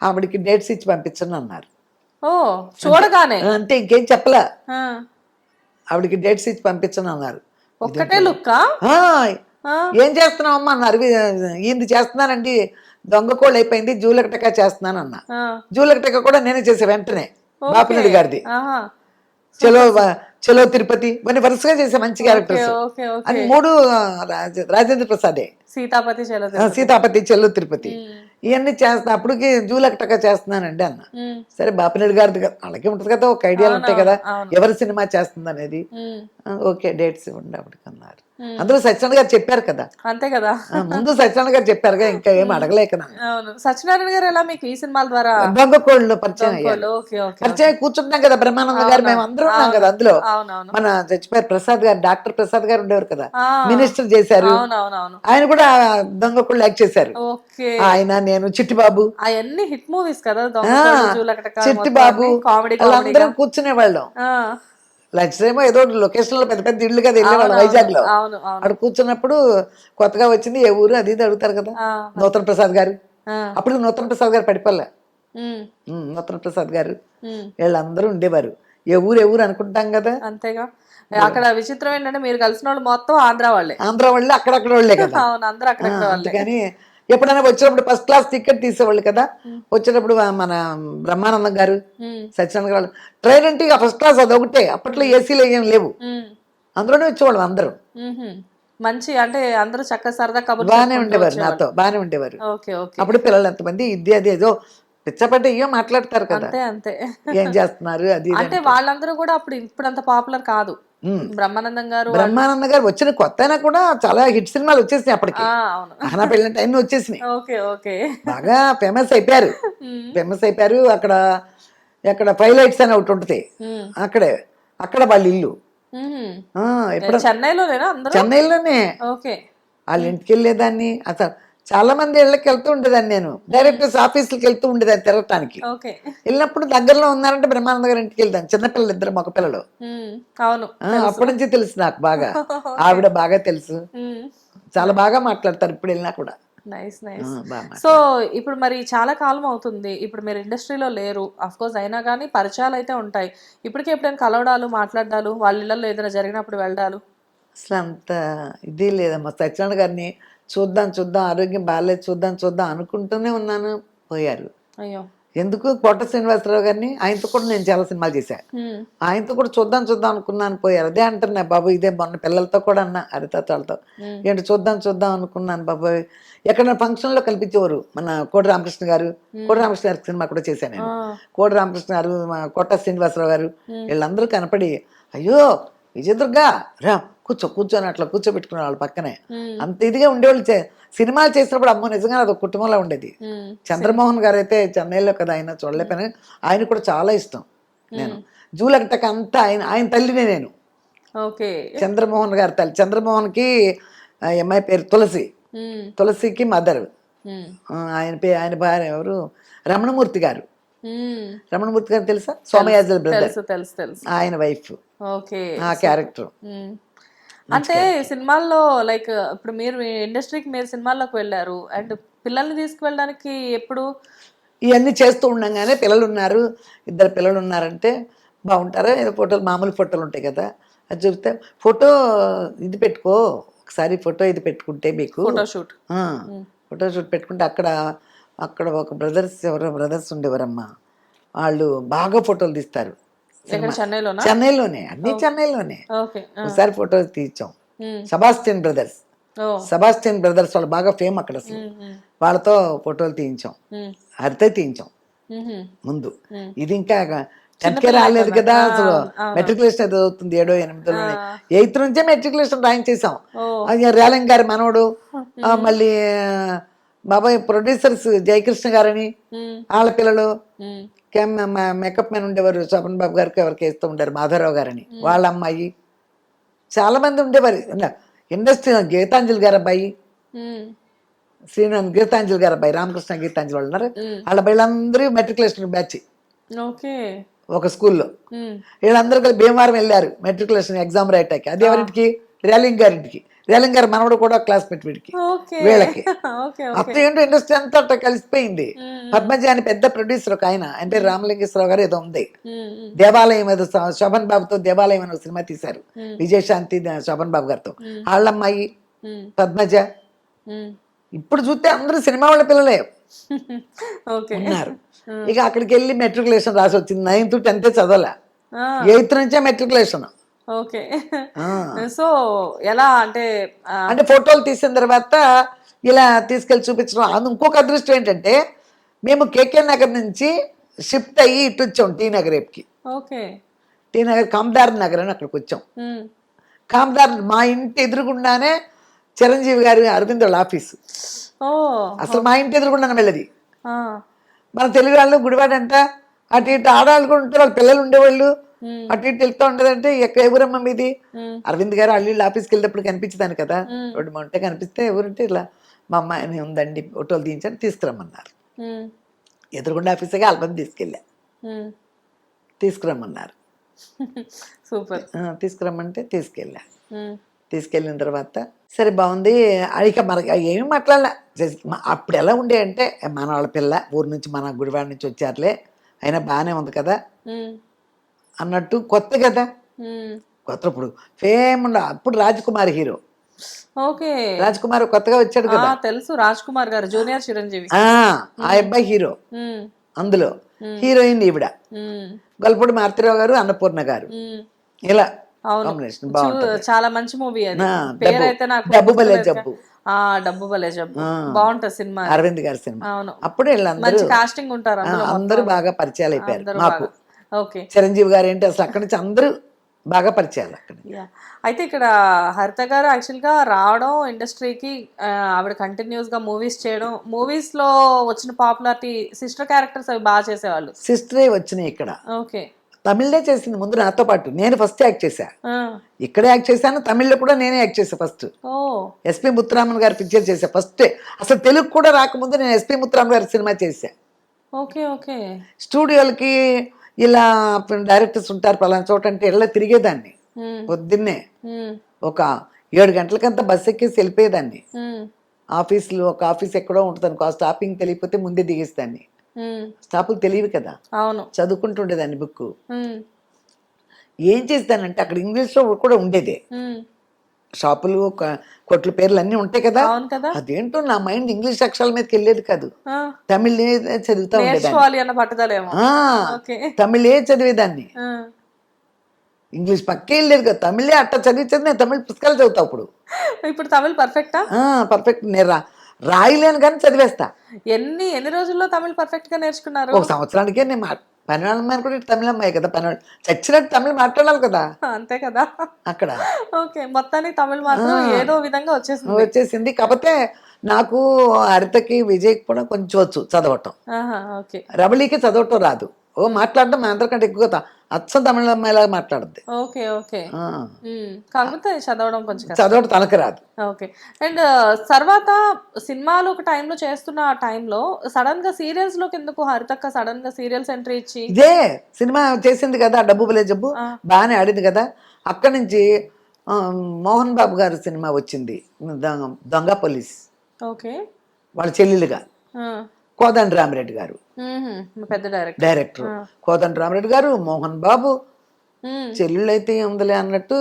ఆవిడకి డేట్స్ ఇచ్చి పంపించండి అన్నారు. ఓ చూడగానే అంతే, ఇంకేం చెప్పలా. ఆవిడకి డేట్స్ ఇచ్చి పంపించను అన్నారు. ఒక్కటే లుక్ ఏం చేస్తున్నావు అమ్మా అన్నారు. ఈయన చేస్తున్నానండి, దొంగ కోళ్ళు అయిపోయింది, జూలకటక చేస్తున్నాను అన్న. జూలకటక కూడా నేనే చేసే వెంటనే బాపిరెడ్డి గారిది. చలో చలో తిరుపతి ఇవన్నీ వరుసగా చేసే మంచి క్యారెక్టర్స్ అని 3 రాజేంద్ర ప్రసాదే. సీతాపతి చెల్లు తిరుపతి ఇవన్నీ చేస్తున్నా. అప్పటికి జూలకటక చేస్తున్నానండి అన్న. సరే బాపిరెడ్డి గారిది అలాగే ఉంటుంది కదా, ఒక ఐడియాలు ఉంటాయి కదా ఎవరి సినిమా చేస్తుంది అనేది. ఓకే డేట్స్ ఇవ్వండి అప్పటికి అన్నారు. అందులో సత్యనారాయణ గారు చెప్పారు కదా, అంతే కదా, ముందు సత్యనారాయణ గారు చెప్పారుగా, ఇంకా ఏం అడగలేక. సత్యనారాయణ గారు ఎలా మీకు ఈ సినిమాల ద్వారా దొంగ కోళ్ళు పరిచయం పరిచయం కూర్చుంటాం కదా, బ్రహ్మానంద గారు మేము అందరూ ఉన్నాం కదా అందులో. మన చచ్చిపోయారు ప్రసాద్ గారు, డాక్టర్ ప్రసాద్ గారు ఉండేవారు కదా, మినిస్టర్ చేశారు. ఆయన కూడా దొంగ కోళ్ళు యాక్ట్ చేశారు. ఆయన, నేను, చిట్టిబాబు, అవన్నీ హిట్ మూవీస్ కదా. చిట్టిబాబు వాళ్ళందరం కూర్చునేవాళ్ళం. లంచ్ టైమ్ ఏదో లొకేషన్ లో పెద్ద పెద్ద ఇళ్ళు కదా వెళ్ళేవాళ్ళం వైజాగ్ లో. అక్కడ కూర్చున్నప్పుడు కొత్తగా వచ్చింది ఏ ఊరు అది ఇది అడుగుతారు కదా, నూతన ప్రసాద్ గారు. అప్పుడు నూతన ప్రసాద్ గారు పడిపోలే, నూతన ప్రసాద్ గారు వీళ్ళందరూ ఉండేవారు. ఏ ఊరు అనుకుంటాం కదా. అంతేగా. అక్కడ విచిత్రం ఏంటంటే మీరు కలిసిన వాళ్ళు మొత్తం ఆంధ్ర వాళ్ళే అక్కడక్కడ వాళ్ళే కదా. అందరూ అక్కడక్కడ వాళ్ళే. కానీ ఎప్పుడైనా వచ్చినప్పుడు ఫస్ట్ క్లాస్ టికెట్ తీసేవాళ్ళు కదా. వచ్చేటప్పుడు మన బ్రహ్మానందం గారు, సత్యనారాయణ గారు ట్రైన్ అంటే ఇక ఫస్ట్ క్లాస్ అది ఒకటే. అప్పట్లో ఏసీలు ఏం లేవు, అందులోనే వచ్చేవాళ్ళం అందరూ. మంచి అంటే అందరూ చక్కగా సరదా కబుర్లు బాగానే ఉండేవారు, నాతో బాగానే ఉండేవారు. అప్పుడు పిల్లలు ఎంతమంది ఇది అది ఏదో పిచ్చపట్టి ఇయ్యో మాట్లాడతారు కదా, అంతే ఏం చేస్తున్నారు అది అంటే. వాళ్ళందరూ కూడా అప్పుడు ఇప్పుడు అంత పాపులర్ కాదు. బ్రహ్మానందం గారు వచ్చిన కొత్త అయినా కూడా చాలా హిట్ సినిమాలు వచ్చేసినాయి అప్పటికి. అహనా పెళ్ళిన టైం వచ్చేసినాయి, బాగా ఫేమస్ అయిపోయారు. అక్కడ ఫైలైట్స్ అని ఒకటి ఉంటుంది, అక్కడ వాళ్ళ ఇల్లు ఎప్పుడు చెన్నైలోనే. వాళ్ళ ఇంటికి వెళ్ళేదాన్ని. అసలు చాలా మంది ఇళ్ళకి వెళ్తూ ఉండేదాన్ని నేను. డైరెక్టర్స్ ఆఫీసులకు వెళ్తూ ఉండేదాన్ని తిరగటానికి. వెళ్ళినప్పుడు దగ్గరలో ఉన్నారంటే బ్రహ్మానంద గారి ఇంటికి వెళ్తాను. చిన్నపిల్లలు, 2 మగ పిల్లలు. అప్పటి నుంచి తెలుసు నాకు బాగా. ఆవిడ బాగా తెలుసు, చాలా బాగా మాట్లాడతారు ఇప్పుడు వెళ్ళినా కూడా. నైస్. సో ఇప్పుడు మరి చాలా కాలం అవుతుంది, ఇప్పుడు మీరు ఇండస్ట్రీలో లేరు. అఫ్ కోర్స్ అయినా కానీ పరిచయాలు అయితే ఉంటాయి. ఇప్పటికే ఎప్పుడైనా కలవడాలు, మాట్లాడాలు, వాళ్ళ ఇళ్ళల్లో ఏదైనా జరిగినప్పుడు వెళ్ళడాలు? అసలు అంత ఇది లేదమ్మా. సత్యనారాయణ గారిని చూద్దాం ఆరోగ్యం బాగాలేదు చూద్దాం అనుకుంటూనే ఉన్నాను, పోయారు. అయ్యో, ఎందుకు? కోట శ్రీనివాసరావు గారిని, ఆయనతో కూడా నేను చాలా సినిమాలు చేశాను. ఆయనతో కూడా చూద్దాం అనుకున్నాను, పోయారు. అదే అంటున్నా బాబు, ఇదే మొన్న పిల్లలతో కూడా అన్నా, హరితాతలతో ఏంటి చూద్దాం అనుకున్నాను బాబు. ఎక్కడ ఫంక్షన్ లో కల్పించేవారు మన కోటి రామకృష్ణ గారు. కోటి రామకృష్ణ గారి సినిమా కూడా చేశాను నేను. కోటి రామకృష్ణ గారు, కోట శ్రీనివాసరావు గారు వీళ్ళందరూ కనపడి, అయ్యో విజయదుర్గ రా కూర్చొని అట్లా కూర్చోబెట్టుకునే వాళ్ళు పక్కనే. అంత ఇదిగా ఉండేవాళ్ళు. సినిమాలు చేసినప్పుడు అమ్మో నిజంగా అది ఒక కుటుంబంలో ఉండేది. చంద్రమోహన్ గారు అయితే చెన్నైలో కదా, ఆయన చూడలేకపోయినా ఆయన కూడా చాలా ఇష్టం. నేను జూలకటక అంతా ఆయన తల్లినే నేను. చంద్రమోహన్ గారి తల్లి. చంద్రమోహన్ కి అమ్మాయి పేరు తులసికి మదర్. ఆయన భార్య ఎవరు? రమణమూర్తి గారు. రమణమూర్తి గారు తెలుసా? సోమయాజుల బ్రదర్, ఆయన వైఫ్. ఆ క్యారెక్టర్. అంటే సినిమాల్లో లైక్ ఇప్పుడు మీరు ఇండస్ట్రీకి మీరు సినిమాల్లోకి వెళ్ళారు, అండ్ పిల్లల్ని తీసుకువెళ్ళడానికి ఎప్పుడు ఇవన్నీ చేస్తూ ఉండగానే పిల్లలు ఉన్నారు, 2 పిల్లలు ఉన్నారంటే బాగుంటారా? ఏదో ఫోటోలు, మామూలు ఫోటోలు ఉంటాయి కదా, అది చూస్తే ఫోటో ఇది పెట్టుకో, ఒకసారి ఫోటో ఇది పెట్టుకుంటే మీకు ఫోటోషూట్ పెట్టుకుంటే అక్కడ ఒక బ్రదర్స్ ఉండేవారమ్మా, వాళ్ళు బాగా ఫోటోలు తీస్తారు. చెన్నైలోనే, అన్ని చెన్నైలోనే. ఒకసారి ఫోటోస్ తీయించాం. సెబాస్టియన్ బ్రదర్స్ వాళ్ళు బాగా ఫేమ్ అక్కడ. అసలు వాళ్ళతో ఫోటోలు తీయించాం, హరిత తీయించాం ముందు. ఇది ఇంకా 10th రాలేదు కదా, అసలు మెట్రికులేషన్ ఏదో అవుతుంది, 7వ 8వ 8th నుంచే మెట్రికులేషన్ రాయించేసాం. రేలంగ్ గారి మనవడు, మళ్ళీ బాబాయ్ ప్రొడ్యూసర్స్ జయకృష్ణ గారని వాళ్ళ పిల్లలు, మేకప్ మ్యాన్ ఉండేవారు శోభన్ బాబు గారికి, ఎవరికి వేస్తూ ఉండేవారు మాధవరావు గారని వాళ్ళ అమ్మాయి, చాలా మంది ఉండేవారు. ఇండస్ట్రీ గీతాంజలి గారి అబ్బాయి, శ్రీనాథ్ గీతాంజలి గారు అబ్బాయి రామకృష్ణ గీతాంజలి వాళ్ళు ఉన్నారు. వాళ్ళ అబ్బాయిలందరూ మెట్రికులేషన్ బ్యాచ్ ఓకే. ఒక స్కూల్లో. వీళ్ళందరూ కలిసి భీమవరం వెళ్ళారు మెట్రికులేషన్ ఎగ్జామ్ రాయటానికి. అది ఎవరింటికి? రేలింగ్ గారింటికి. రేలింగ్ గారు మనవడు కూడా క్లాస్మేట్ వీడికి వీళ్ళకి. అత్త ఏంటో ఇండస్ట్రీ అంతా అట్లా కలిసిపోయింది. పద్మజ అని పెద్ద ప్రొడ్యూసర్ ఒక ఆయన అంటే రామలింగేశ్వరరావు గారు ఏదో ఉంది. దేవాలయం ఏదో శోభన్ బాబుతో దేవాలయం అని ఒక సినిమా తీశారు విజయశాంతి శోభన్ బాబు గారితో. వాళ్ళమ్మాయి పద్మజ. ఇప్పుడు చూస్తే అందరూ సినిమా వాళ్ళ పిల్లలే ఉన్నారు. ఇక అక్కడికి వెళ్ళి మెట్రికులేషన్ రాసి వచ్చింది. 9th 10th చదవలే, 8th నుంచే మెట్రికులేషన్. ఓకే. సో ఎలా అంటే అంటే ఫోటోలు తీసిన తర్వాత ఇలా తీసుకెళ్ళి చూపించడం. ఇంకొక అదృష్టం ఏంటంటే మేము కేకే నగర్ నుంచి షిఫ్ట్ అయ్యి ఇటు వచ్చాం టీ నగర్ రేపుకి. ఓకే. టీ నగర్ కామదార్ నగర్ అని అక్కడికి వచ్చాం. కామదార్ మా ఇంటి ఎదురుగుండానే చిరంజీవి గారి అరవింద్ వాళ్ళ ఆఫీసు. అసలు మా ఇంటి ఎదురుగుండానే వెళ్ళది. మన తెలుగు వాళ్ళు గుడివాడంట అటు ఇటు ఆడవాళ్ళు కూడా ఉంటారు, వాళ్ళ పిల్లలు ఉండేవాళ్ళు. అటు ఇటు వెళ్తూ ఉండదంటే ఎక్కడ ఎవరమ్మా మీది? అరవింద్ గారు అల్లు ఆఫీస్కి వెళ్ళినప్పుడు కనిపించదాను కదా, రోడ్డు మా ఉంటే కనిపిస్తే ఎవరుంటే ఇలా మా అమ్మాయిని ఉందండి ఫోటోలు తీయించని తీసుకురమ్మన్నారు. ఎదురుగుండా ఆఫీస్కి ఆల్బమ్ తీసుకురమ్మన్నారు. సూపర్. తీసుకురమ్మంటే తీసుకెళ్ళా. తీసుకెళ్ళిన తర్వాత సరే బాగుంది. ఇక మనకి ఏమి మాట్లాడలే. అప్పుడు ఎలా ఉండే అంటే మన వాళ్ళ పిల్ల ఊరు నుంచి మన గుడివాడ నుంచి వచ్చారులే అయినా బాగానే ఉంది కదా అన్నట్టు. కొత్త కదా, కొత్త. ఇప్పుడు ఫేమ్ అప్పుడు రాజ్ కుమార్ హీరో. ఓకే. రాజ్ కుమార్ కొత్తగా వచ్చాడు కదా, తెలుసు. రాజ్ కుమార్ గారు జూనియర్ చిరంజీవి. ఆ అబ్బాయి హీరో. అందులో హీరోయిన్ ఈవిడ గొల్లపూడి మారుతిరావు గారు, అన్నపూర్ణ గారు. ఇలా కాంబినేషన్ బాగుంటుంది. చాలా మంచి మూవీ అది. పేరైతే నాకు డబ్బు భలే జబ్బు. డబ్బు భలే జబ్బు బాగుంటది సినిమా, అరవింద్ గారి సినిమా. అవును. అప్పుడు వీళ్ళందరూ కాస్టింగ్ ఉంటారు, అందరూ బాగా పరిచయాలు అయిపోయారు మాకు. ఓకే. చిరంజీవి గారు ఏంటి అసలు అక్కడి నుంచి అందరూ బాగా పరిచయాలు అక్కడ. అయితే ఇక్కడ హరిత గారు యాక్చువల్ గా రావడం ఇండస్ట్రీకి, ఆవిడ కంటిన్యూస్ గా మూవీస్ చేయడం, మూవీస్ లో వచ్చిన పాపులారిటీ, సిస్టర్ క్యారెక్టర్స్ అవి బాగా చేసేవాళ్ళు. సిస్టరే వచ్చినాయి ఇక్కడ. ఓకే. తమిళ్లో చేసింది ముందు నాతో పాటు. నేను ఫస్ట్ యాక్ట్ చేశా, ఇక్కడే యాక్ట్ చేశాను. తమిళ్లో కూడా నేనే యాక్ట్ చేశా ఫస్ట్. ఎస్పి ముత్తురామన్ గారి పిక్చర్ చేశా ఫస్ట్. అసలు తెలుగు కూడా రాకముందు నేను ఎస్పి ముత్తురామన్ గారి సినిమా చేశా. ఓకే. ఓకే. స్టూడియోలకి ఇలా డైరెక్టర్స్ ఉంటారు పలానా చోట అంటే ఇలా తిరిగేదాన్ని. పొద్దున్నే ఒక 7 గంటలకంతా బస్ ఎక్కేసి వెళ్ళిపోయేదాన్ని. ఆఫీసులో ఒక ఆఫీస్ ఎక్కడో ఉంటుంది అనుకో, ఆ స్టాపింగ్ తెలియకపోతే ముందే దిగేస్తాన్ని. స్టాపులు తెలియదు కదా, అవును, చదువుకుంటుండేదాన్ని బుక్. ఏం చేస్తానంటే అక్కడ ఇంగ్లీష్ లో కూడా ఉండేదే. షాపులు కొట్ల పేర్లు అన్ని ఉంటాయి కదా. అదేంటో నా మైండ్ ఇంగ్లీష్ అక్షరాల మీదకి వెళ్ళేది కాదు, తమిళే చదువుతా ఉండేదాన్ని. తమిళే చదివేదాన్ని, ఇంగ్లీష్ పక్కే వెళ్ళేది కదా. తమిళే అట్ట చదివి నేను తమిళ పుస్తకాలు చదువుతా. ఇప్పుడు తమిళ్ పర్ఫెక్టా? పర్ఫెక్ట్. నేను రాయలేను కానీ చదివేస్తా. ఎన్ని రోజుల్లో తమిళ్ పర్ఫెక్ట్ గా నేర్చుకున్నారు? ఒక సంవత్సరానికే. నేను పనివాళ్ళ అమ్మాయి కూడా తమిళ అమ్మాయి కదా, పనివాళ్ళు చచ్చినట్టు తమిళ మాట్లాడాలి కదా. అంతే కదా అక్కడ. ఓకే. మొత్తానికి తమిళ్ మాత్రం ఏదో విధంగా వచ్చేసింది. కాకపోతే నాకు హరితకి విజయ్కి కూడా కొంచెం వచ్చు చదవటం. రబళీకి చదవటం రాదు. మాట్లాడడం మా అందరికంటే ఎక్కువ అచ్చం తమిళ అమ్మాయిలాగా మాట్లాడుద్ది. ఓకే. ఓకే. కాకపోతే చదవడం కొంచెం చదవడం తనకు రాదు. ఓకే. అండ్ తర్వాత సినిమాలు ఒక టైంలో చేస్తున్న ఆ టైంలో సడన్ గా సీరియల్స్ లోకి ఎందుకు హరితక్క సడన్ గా సీరియల్స్ ఎంట్రీ ఇచ్చి? ఇదే సినిమా చేసింది కదా, డబ్బు భలే జబ్బు, బాగానే ఆడింది కదా. అక్కడి నుంచి మోహన్ బాబు గారి సినిమా వచ్చింది, దొంగ పోలీస్. ఓకే. వాళ్ళ చెల్లెలుగా కోదండ రామిరెడ్డి గారు పెద్ద డైరెక్టర్. కోదండ రామిరెడ్డి గారు, మోహన్ బాబు, చెల్లెళ్ళు అయితే ఉందిలే అన్నట్టు.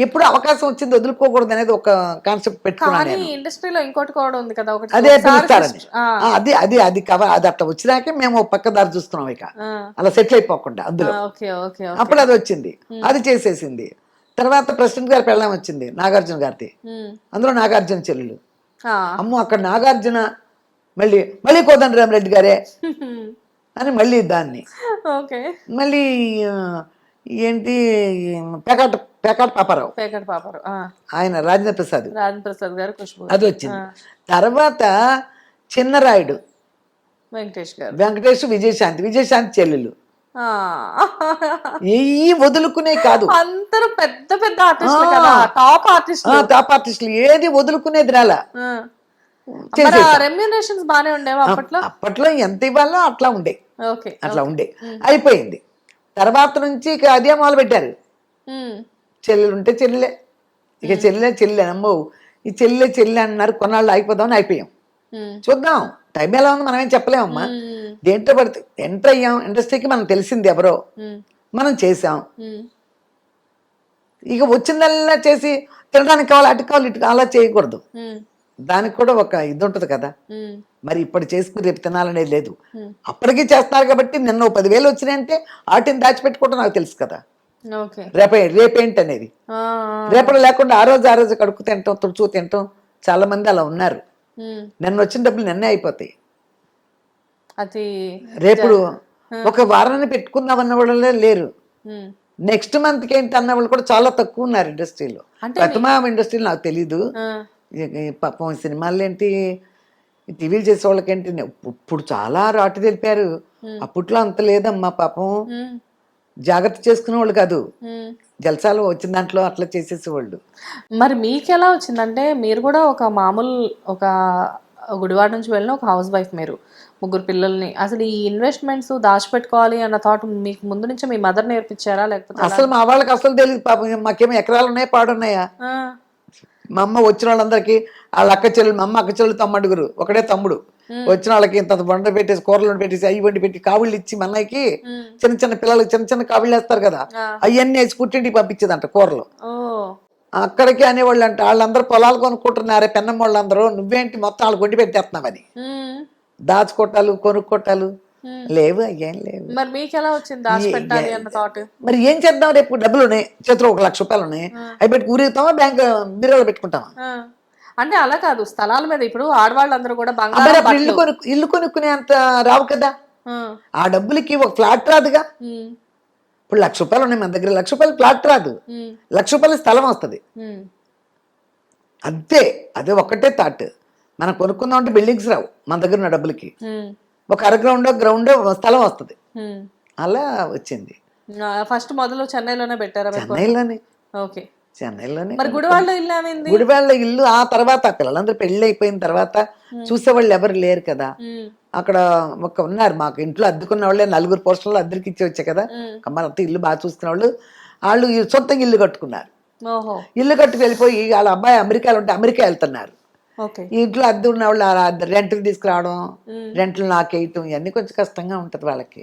ఎప్పుడు అవకాశం వచ్చింది వదులుకోకూడదు అనేది ఒక కాన్సెప్ట్ పెట్టుకున్నాను. ఇండస్ట్రీలో ఇంకోటి కూడా ఉంది కదా, అదే పిలుస్తారని. అది అది అది కవర్ అది అట్లా వచ్చినాకే మేము పక్క దారి చూస్తున్నాం, ఇక అలా సెటిల్ అయిపోకుండా అందులో. అప్పుడు అది వచ్చింది, అది చేసేసింది. తర్వాత ప్రెసిడెంట్ గారి పెళ్ళాం వచ్చింది, నాగార్జున గారిది. అందులో నాగార్జున చెల్లెలు. అమ్మో, అక్కడ నాగార్జున మళ్ళీ కోదండ రామిరెడ్డి గారే అని మళ్ళీ దాన్ని మళ్ళీ ఏంటి పేకాట పాపారావు, ఆయన రాజేంద్ర ప్రసాద్ గారు, అది వచ్చింది. తర్వాత చిన్నరాయుడు వెంకటేష్, విజయశాంతి చెల్లెలు. ఏ వదులుకునే కాదు, అందరూ పెద్ద పెద్ద ఆర్టిస్టులు, టాప్ ఆర్టిస్టులు. ఏది వదులుకునేది రాలా. చేసేసాం. రెమ్యూనరేషన్స్ బానే ఉండేవా అప్పట్లో? అప్పట్లో ఎంత ఇవ్వాలో అట్లా ఉండే, ఓకే. అట్లా ఉండే. అయిపోయింది. తర్వాత నుంచి ఇక అదే మొదలు పెట్టారు. చెల్లెలు ఉంటే చెల్లెలే, ఇక చెల్లె అమ్మో ఈ చెల్లె అన్నారు. కొన్నాళ్ళు అయిపోదామని అయిపోయాం. చూద్దాం టైం ఎలా ఉంది మనమేం చెప్పలేమమ్మా. దేంట్లో పడితే ఎంటర్ అయ్యాం, ఇండస్ట్రీకి మనకు తెలిసింది ఎవరో, మనం చేసాం. ఇక వచ్చిందల్లా చేసి తినడానికి కావాలి, అటు కావాలి, ఇటు అలా చేయకూడదు. దానికి కూడా ఒక ఇది ఉంటుంది కదా. మరి ఇప్పుడు చేసుకుని రేపు తినాలనేది లేదు. అప్పటికీ చేస్తున్నారు కాబట్టి నిన్న 10,000 వచ్చినాయంటే వాటిని దాచిపెట్టుకోవడం నాకు తెలుసు కదా. రేపేంటి అనేది రేపటి లేకుండా ఆ రోజు కడుక్కు తింటాం, తుడుచు తింటాం. చాలా మంది అలా ఉన్నారు. నిన్న వచ్చిన డబ్బులు నిన్నే అయిపోతాయి. రేపు ఒక వారాన్ని పెట్టుకుందాం అన్న వాళ్ళే లేరు. నెక్స్ట్ మంత్కి ఏంటి అన్న వాళ్ళు కూడా చాలా తక్కువ ఉన్నారు ఇండస్ట్రీలో. ప్రతిమా ఇండస్ట్రీలో నాకు తెలీదు. పాపం సినిమాలు ఏంటి, టీవీలు చేసే వాళ్ళకేంటి ఇప్పుడు చాలా రాటు తెలిపారు. అప్పట్లో అంత లేదమ్మా. పాపం జాగ్రత్త చేసుకునే వాళ్ళు కాదు, జలసాలు వచ్చిన దాంట్లో అట్లా చేసేసేవాళ్ళు. మరి మీకు ఎలా వచ్చిందంటే మీరు కూడా ఒక మామూలు ఒక గుడివాడ నుంచి వెళ్ళిన ఒక హౌస్ వైఫ్, మీరు 3 పిల్లల్ని, అసలు ఈ ఇన్వెస్ట్మెంట్స్ దాచిపెట్టుకోవాలి అన్న థాట్ మీకు ముందు నుంచే మీ మదర్ నేర్పించారా లేకపోతే? అసలు మా వాళ్ళకి అసలు తెలియదు పాపం. మాకేమో ఎకరాలు ఉన్నాయా పాడున్నాయా. మా అమ్మ వచ్చిన వాళ్ళందరికీ వాళ్ళ అక్క చెల్లెలు, మా అమ్మ అక్క చెల్లెలు తమ్ముడుగురు, ఒకడే తమ్ముడు. వచ్చిన వాళ్ళకి ఇంత వంట పెట్టేసి, కూరలు పెట్టేసి, అవి వండి పెట్టి, కావిళ్ళు ఇచ్చి, మా అన్నయ్యకి చిన్న చిన్న పిల్లలకి చిన్న చిన్న కావిళ్ళు వేస్తారు కదా, అవన్నీ వేసి పుట్టింటికి పంపించేదంట కూరలు. అక్కడికి అనేవాళ్ళు అంట. వాళ్ళందరూ పొలాలు కొనుక్కుంటున్నారే పెన్నమ్మ వాళ్ళందరూ, నువ్వేంటి మొత్తం వాళ్ళు వండి పెట్టేస్తున్నావని. దాచుకోటాలు కొనుక్కోటాలు లేవు, అయ్యేం లేవు. మరి మీకు ఎలా వచ్చింది దాచిపెట్టాలి అన్న థాట్? మరి ఏం చేద్దాం, రేపు డబ్బులు ఉన్నాయి చేతిలో, 1,00,000 రూపాయలు ఉన్నాయి, అవి పెట్టి ఊరేగుతామా, బ్యాంక్ బీరోలో పెట్టుకుంటామా? అంటే అలా కాదు, స్థలాల మీద ఇప్పుడు ఆడవాళ్ళందరూ కూడా ఇల్లు కొనుక్కునే అంత రావు కదా. ఆ డబ్బులకి ఒక ఫ్లాట్ రాదుగా. ఇప్పుడు 1,00,000 రూపాయలు ఉన్నాయి మన దగ్గర, 1,00,000 రూపాయలు ఫ్లాట్ రాదు, 1,00,000 రూపాయల స్థలం వస్తుంది అంతే. అదే ఒక్కటే థాట్. మనం కొనుక్కుందాం అంటే బిల్డింగ్స్ రావు మన దగ్గర ఉన్న డబ్బులకి. ఒక గ్రౌండ్ స్థలం వస్తుంది. అలా వచ్చింది. ఫస్ట్ మొదలు చెన్నైలోనే పెట్టారా? చెన్నైలోనే. ఓకే, చెన్నైలోనే. మరి గుడివాడలో ఇల్లు ఏమైంది? గుడివాడలో ఇల్లు ఆ తర్వాత పిల్లలందరూ పెళ్లి అయిపోయిన తర్వాత చూసేవాళ్ళు ఎవరు లేరు కదా. అక్కడ ఉన్నారు మాకు ఇంట్లో అద్దెకున్న వాళ్ళే 4 పోస్టర్లు అద్దెకి ఇచ్చి వచ్చాయి కదా. అమ్మాయి ఇల్లు బాగా చూసుకున్న వాళ్ళు సొంతంగా ఇల్లు కట్టుకున్నారు. ఇల్లు కట్టుకు వెళ్ళిపోయి వాళ్ళ అబ్బాయి అమెరికాలో ఉంటే అమెరికా వెళ్తున్నారు. ఇంట్లో అద్దె ఉన్న వాళ్ళు రెంట్లు తీసుకురావడం, రెంట్లు నాకేయటం, ఇవన్నీ కొంచెం కష్టంగా ఉంటది వాళ్ళకి.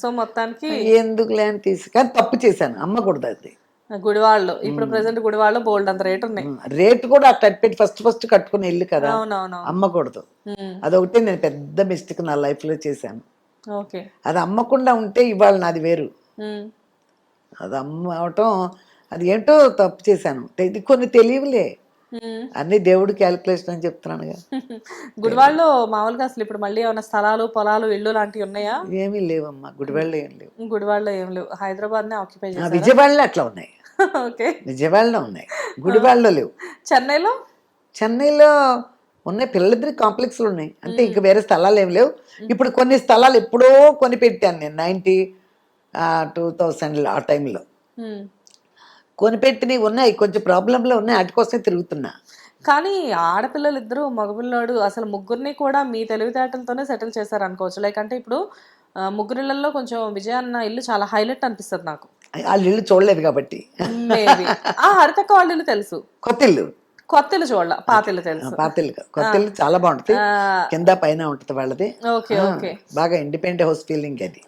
సో మొత్తానికి ఎందుకులే అని కానీ తప్పు చేశాను, అమ్మకూడదు. అది గుడివాడలో ఇప్పుడు ప్రెసెంట్ గుడివాడలో బోల్డ్ అంత రేట్ ఉన్నాయి. రేటు కూడా అట్లా పెట్టి ఫస్ట్ కట్టుకునే ఇల్లు కదా, అమ్మకూడదు. అదొకటి నేను పెద్ద మిస్టేక్ నా లైఫ్ లో చేశాను. అది అమ్మకుండా ఉంటే ఇవాళ నాది వేరు. అది అమ్మవటం అది ఏంటో తప్పు చేశాను. ఇది కొన్ని తెలియలే, అన్ని దేవుడి క్యాలిక్యులేషన్ అని చెప్తున్నాను. గుడివాడలో మామూలుగా అసలు ఇప్పుడు మళ్ళీ ఏమైనా స్థలాలు, పొలాలు, ఇల్లు లాంటివి ఉన్నాయా? ఏమీ లేవమ్మా, గుడివాడలో ఏం లేవు. గుడివాడలో ఏం లేవు, హైదరాబాద్ నే ఆక్యుపై చేశారు. విజయవాడలో అట్లా ఉన్నాయి. ఓకే, విజయవాడలో ఉన్నాయి, గుడివాడలో లేవు. చెన్నైలో ఉన్నాయి, పిల్లలిద్దరికి కాంప్లెక్స్లు ఉన్నాయి, అంటే ఇంకా వేరే స్థలాలు ఏం లేవు. ఇప్పుడు కొన్ని స్థలాలు ఎప్పుడో కొని పెట్టాను నేను 2000 ఆ టైంలో కొనిపెట్టినవి ఉన్నాయి, కొంచెం ప్రాబ్లంలో ఉన్నాయి, వాటి కోసమే తిరుగుతున్నా. కానీ ఆడపిల్లలు ఇద్దరు, మగపిల్లాడు, అసలు ముగ్గురిని కూడా మీ తెలివితేటలతోనే సెటిల్ చేశారు అనుకోవచ్చు. లైక్ అంటే ఇప్పుడు ముగ్గురిళ్లలో కొంచెం విజయ అన్న ఇల్లు చాలా హైలైట్ అనిపిస్తుంది నాకు. వాళ్ళ ఇల్లు చూడలేదు కాబట్టి. హరితక్క వాళ్ళ ఇల్లు తెలుసు, కొత్త ఇల్లు చూడాల, పాతిల్లు తెలుసు. కొత్త ఇల్లు చాలా బాగుంటది, కింద పైన ఉంటది వాళ్ళది. బాగా ఇండిపెండెంట్ హౌస్ ఫీలింగ్. అది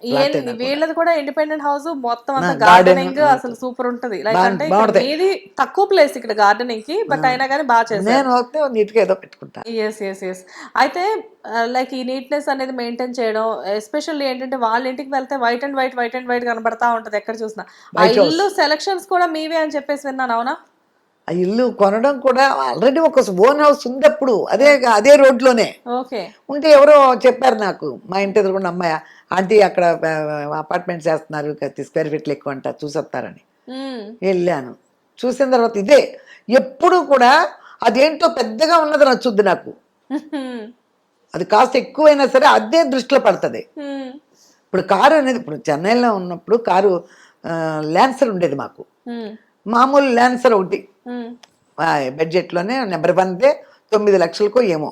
వీళ్ళది కూడా ఇండిపెండెంట్ హౌస్, మొత్తం అంతా గార్డెనింగ్ అసలు సూపర్ ఉంటది. లైక్ అంటే ఇది తక్కువ ప్లేస్ ఇక్కడ గార్డెనింగ్ కి, బట్ అయినా కానీ బాగా చేశారు. నీట్ గా ఏదో పెట్టుకుంటా. అయితే లైక్ ఈ నీట్నెస్ అనేది మెయింటైన్ చేయడం, ఎస్పెషల్లీ ఏంటంటే వాళ్ళ ఇంటికి వెళ్తే వైట్ అండ్ వైట్ కనబడతా ఉంటది ఎక్కడ చూసినా. ఆ ఇల్లు సెలక్షన్స్ కూడా మీవే అని చెప్పేసి విన్నాను, అవునా? ఆ ఇల్లు కొనడం కూడా ఆల్రెడీ ఒక ఓన్ హౌస్ ఉంది అప్పుడు, అదే రోడ్లోనే ఉంటే ఎవరో చెప్పారు నాకు, మా ఇంటి ఎదురుకున్న అమ్మాయి, ఆంటీ అక్కడ అపార్ట్మెంట్స్ వేస్తున్నారు, 30 స్క్వేర్ ఫీట్లు ఎక్కువ అంట, చూసొస్తారని వెళ్ళాను. చూసిన తర్వాత ఇదే ఎప్పుడు కూడా అదేంటో పెద్దగా ఉన్నది నచ్చుద్ది నాకు. అది కాస్త ఎక్కువైనా సరే అదే దృష్టిలో పడుతుంది. ఇప్పుడు కారు అనేది, ఇప్పుడు చెన్నైలో ఉన్నప్పుడు కారు ల్యాన్సర్ ఉండేది మాకు, మామూలు ల్యాన్సర్ ఒకటి బడ్జెట్లోనే నెంబర్ 1దే, 9 లక్షలకో ఏమో,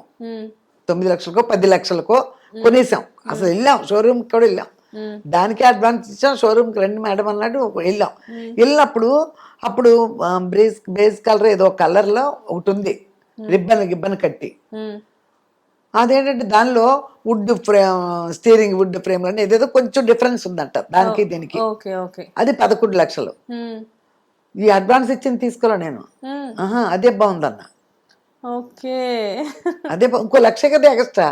9 లక్షలకో 10 లక్షలకో కొనేసాం. అసలు వెళ్ళాం షోరూమ్కి కూడా వెళ్ళాం, దానికే అడ్వాన్స్ ఇచ్చాం. షోరూమ్కి రండి మేడం అన్నాడు, వెళ్ళాం. వెళ్ళినప్పుడు అప్పుడు బేస్ కలర్ ఏదో కలర్లో ఒకటి ఉంది, గిబ్బన్ కట్టి. అదేంటంటే దానిలో would frame, steering would frame అని ఏదేదో కొంచెం డిఫరెన్స్ ఉందంట దానికి దీనికి. అది 11 లక్షలు. ఈ అడ్వాన్స్ ఇచ్చింది తీసుకోలే నేను. అదే బాగుందన్న, అదే ఇంకో లక్ష కదా ఎక్స్ట్రా,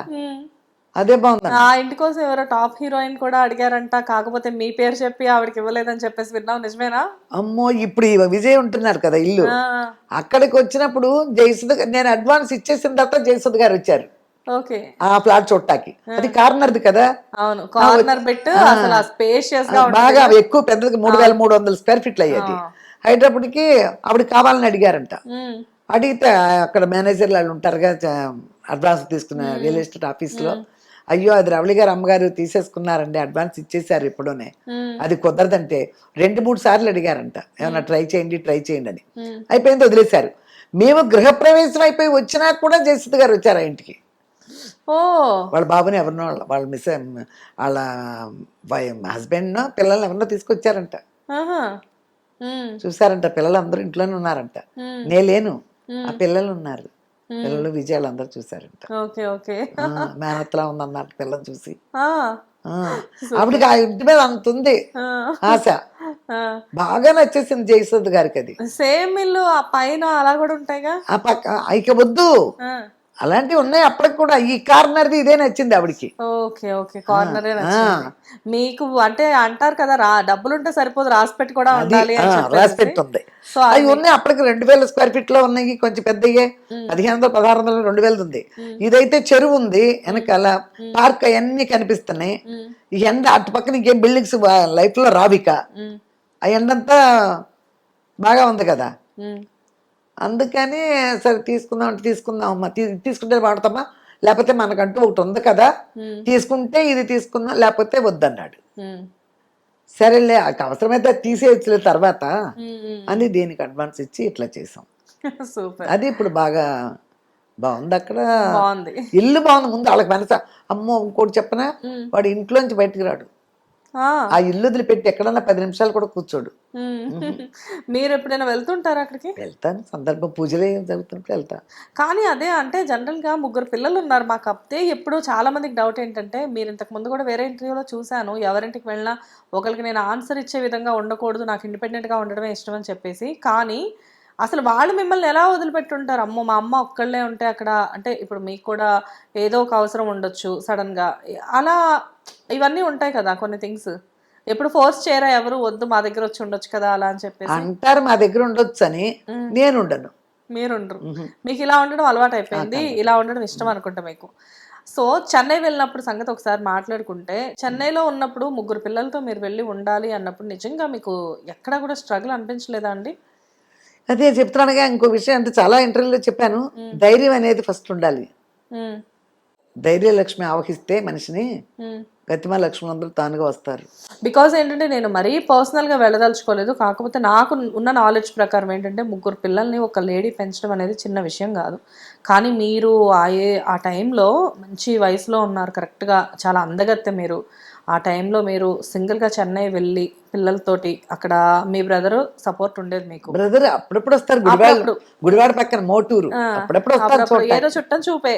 అదే బాగుందన్న. ఆ ఇంటి కోసం ఎవరో టాప్ హీరోయిన్ కూడా అడిగారంట, కాకపోతే మీ పేరు చెప్పి ఆవిడకి ఇవ్వలేదని చెప్పేసి విన్నాం, నిజమేనా? అమ్మో, ఇప్పుడు ఈ విజయ్ ఉంటున్నారు కదా ఇల్లు, అక్కడికి వచ్చినప్పుడు జయసుధ, నేను అడ్వాన్స్ ఇచ్చేసిన తర్వాత జయసుధ గారు వచ్చారు ఆ ఫ్లాట్ చూడటానికి. అది కార్నర్ది కదా, అవును, కార్నర్ బెట్, అసలు స్పేషియస్ గా బాగా ఎక్కువ పెద్దది, 3300 స్క్వేర్ ఫీట్లు అయ్యేది. అయ్యేటప్పటికి ఆవిడ కావాలని అడిగారంట. అడిగితే అక్కడ మేనేజర్లు వాళ్ళు ఉంటారు కదా అడ్వాన్స్ తీసుకున్న రియల్ ఎస్టేట్ ఆఫీస్లో, అయ్యో అది రవళి గారు అమ్మగారు తీసేసుకున్నారండి, అడ్వాన్స్ ఇచ్చేసారు ఎప్పుడోనే, అది కుదరదంటే 2-3 సార్లు అడిగారంట, ఏమన్నా ట్రై చేయండి అని. అయిపోయింది, వదిలేశారు. మేము గృహప్రవేశం అయిపోయి వచ్చినా కూడా జయసుధ గారు వచ్చారు ఆ ఇంటికి. వాళ్ళ బాబుని ఎవరినో, వాళ్ళ వాళ్ళ హస్బెండ్ పిల్లల్ని ఎవరినో తీసుకొచ్చారంట, చూసారంట. పిల్లలందరూ ఇంట్లోనే ఉన్నారంట, నేను లేను, ఆ పిల్లలు ఉన్నారు, పిల్లలు విజయాలు అందరూ చూసారంట. మేనత్లా ఉందన్నమాట పిల్లలు చూసి. ఆవిడకి ఆ ఇంటి మీద అంత ఉంది ఆశ, బాగా నచ్చేసింది జయసుధ గారికి. అది సేమ్ ఇల్లు ఆ పైన అలా కూడా ఉంటాయిగా, ఆ పక్క ఇక వద్దు, అలాంటివి ఉన్నాయి అప్పటికి కూడా. ఈ కార్నర్ది ఇదే నచ్చింది ఆవిడికి. కార్నరే నచ్చింది మీకు. అంటే అంటారు కదా, డబ్బులుంటే సరిపోదు, రాసిపెట్టి కూడా ఉండాలి అని చెప్పేసి. రాసిపెట్టి ఉంది. అవి ఉన్నాయి అప్పటికి 2000 స్క్వేర్ ఫీట్ లో ఉన్నాయి, కొంచెం పెద్దయ్యే, 1500, 1600, 2000 ఉంది. ఇదైతే చెరువు ఉంది వెనకాల, పార్క్ అవన్నీ కనిపిస్తున్నాయి. ఈ ఎండ అటు పక్కన ఇంకేం బిల్డింగ్స్ లైఫ్ లో రావిక, ఆ ఎండంతా బాగా ఉంది కదా, అందుకని సరే తీసుకుందామమ్మా, తీసుకుంటే వాడతామా, లేకపోతే మనకంటూ ఒకటి ఉంది కదా, తీసుకుంటే ఇది తీసుకుందాం, లేకపోతే వద్దన్నాడు. సరేలే అవసరమైతే తీసేయచ్చులే తర్వాత అని దీనికి అడ్వాన్స్ ఇచ్చి ఇట్లా చేసాం. అది ఇప్పుడు బాగా బాగుంది. అక్కడ ఇల్లు బాగుంది. ముందు వాళ్ళకి మనస, అమ్మో ఇంకోటి చెప్పనా, వాడు ఇంట్లోంచి బయటకు రాడు, ఆ ఇల్లు వదిలిపెట్టి ఎక్కడన్నా 10 నిమిషాలు కూడా కూర్చోడు. మీరు ఎప్పుడైనా వెళ్తుంటారా అక్కడికి? వెళ్తాను, సందర్భం పూజలు జరుగుతుంటే వెళ్తా. కానీ అదే అంటే జనరల్ గా 3 పిల్లలు ఉన్నారు మాకు. అప్తే ఎప్పుడు చాలా మందికి డౌట్ ఏంటంటే, మీరు ఇంతకు ముందు కూడా వేరే ఇంటర్వ్యూలో చూశాను, ఎవరింటికి వెళ్ళినా ఒకరికి నేను ఆన్సర్ ఇచ్చే విధంగా ఉండకూడదు, నాకు ఇండిపెండెంట్ గా ఉండడమే ఇష్టం అని చెప్పేసి. కానీ అసలు వాళ్ళు మిమ్మల్ని ఎలా వదిలిపెట్టుంటారు? అమ్మో మా అమ్మ ఒక్కళ్ళే ఉంటే అక్కడ, అంటే ఇప్పుడు మీకు కూడా ఏదో ఒక అవసరం ఉండొచ్చు సడన్ గా, అలా ఇవన్నీ ఉంటాయి కదా కొన్ని థింగ్స్. ఎప్పుడు ఫోర్స్ చేయరా ఎవరు, వద్దు మా దగ్గర వచ్చి ఉండొచ్చు కదా అలా అని చెప్పేసి? అంటారు మా దగ్గర ఉండొచ్చు అని, నేను ఉండను. మీరు ఉండరు, మీకు ఇలా ఉండడం అలవాటు అయిపోయింది, ఇలా ఉండడం ఇష్టం అనుకుంటా మీకు. సో చెన్నై వెళ్ళినప్పుడు సంగతి ఒకసారి మాట్లాడుకుంటే, చెన్నైలో ఉన్నప్పుడు 3 పిల్లలతో మీరు వెళ్ళి ఉండాలి అన్నప్పుడు నిజంగా మీకు ఎక్కడా కూడా స్ట్రగుల్ అనిపించలేదా అండి? అదే చెప్తున్నానుగా, ఇంకో విషయం అంటే చాలా ఇంటర్వ్యూలో చెప్పాను, ధైర్యం అనేది ఫస్ట్ ఉండాలి. ధైర్య లక్ష్మి ఆవహిస్తే మనిషిని గతిమ లక్ష్మణులందరూ తానుగా వస్తారు. బికాజ్ ఏంటంటే నేను మరీ పర్సనల్గా వెళ్ళదలుచుకోలేదు, కాకపోతే నాకు ఉన్న నాలెడ్జ్ ప్రకారం ఏంటంటే 3 పిల్లల్ని ఒక లేడీ పెంచడం అనేది చిన్న విషయం కాదు. కానీ మీరు ఆ టైంలో మంచి వయసులో ఉన్నారు, కరెక్ట్గా చాలా అందగత్తె మీరు. ఆ టైంలో మీరు సింగిల్గా చెన్నై వెళ్ళి పిల్లలతోటి, అక్కడ మీ బ్రదర్ సపోర్ట్ ఉండేది మీకు? బ్రదర్ అప్పుడప్పుడు వస్తారు, గుడివాడ పక్కన మోటూరు, అప్పుడప్పుడు ఏదో చుట్టం చూపే.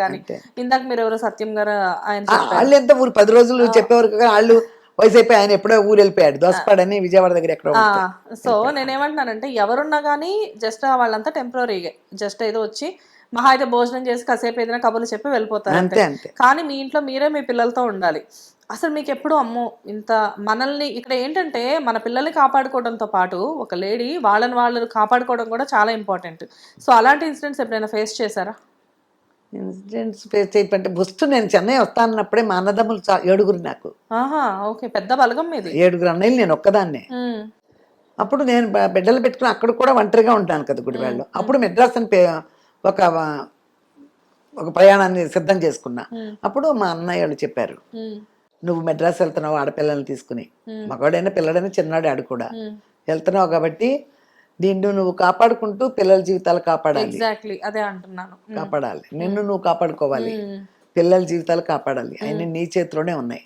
కానీ ఇందాక మీరు ఎవరో సత్యం గారు, ఆయన వాళ్ళు ఎంత ఊరు 10 రోజులు చెప్పేవారు, వాళ్ళు వయసు అయిపోయి ఆయన ఎప్పుడో ఊరు వెళ్ళిపోయాడు, దోసపాడని విజయవాడ దగ్గర ఎక్కడో. సో నేనేమంటున్నానంటే, ఎవరున్నా కానీ జస్ట్ వాళ్ళంతా టెంపరీగా జస్ట్ ఏదో వచ్చి మహా అయితే భోజనం చేసి కాసేపు ఏదైనా కబుర్లు చెప్పి వెళ్ళిపోతారు అంతే. కానీ మీ ఇంట్లో మీరే మీ పిల్లలతో ఉండాలి. అసలు మీకు ఎప్పుడు అమ్మో ఇంత మనల్ని ఇక్కడ ఏంటంటే, మన పిల్లల్ని కాపాడుకోవడంతో పాటు ఒక లేడీ వాళ్ళు కాపాడుకోవడం కూడా చాలా ఇంపార్టెంట్. సో అలాంటి ఇన్సిడెంట్స్ ఎప్పుడైనా ఫేస్ చేశారా? ఇన్సిడెంట్స్ ఫేస్ చేయమంటే ఫస్ట్ నేను చెన్నై వస్తానన్నప్పుడే మా అన్నదమ్ములు 7 నాకు. ఓకే, పెద్ద బలగం మీది. 7 అన్నయ్యలు, నేను ఒక్కదాన్నే. అప్పుడు నేను బిడ్డలు పెట్టుకుని అక్కడ కూడా ఒంటరిగా ఉంటాను కదా గుడివాడలో. అప్పుడు మెడ్రాస్ అని ఒక ప్రయాణాన్ని సిద్ధం చేసుకున్నా. అప్పుడు మా అన్నయ్య వాళ్ళు చెప్పారు, నువ్వు మెడ్రాస్ వెళ్తున్నావు ఆడపిల్లల్ని తీసుకుని, మగవాడైనా పిల్లడైనా చిన్నాడు ఆడు కూడా వెళ్తున్నావు కాబట్టి నిన్ను నువ్వు కాపాడుకుంటూ పిల్లల జీవితాలు కాపాడాలి. ఎగ్జాక్ట్లీ అదే అంటున్నాను. కాపాడాలి, నిన్ను నువ్వు కాపాడుకోవాలి, పిల్లల జీవితాలు కాపాడాలి, అన్ని నీ చేతిలోనే ఉన్నాయి,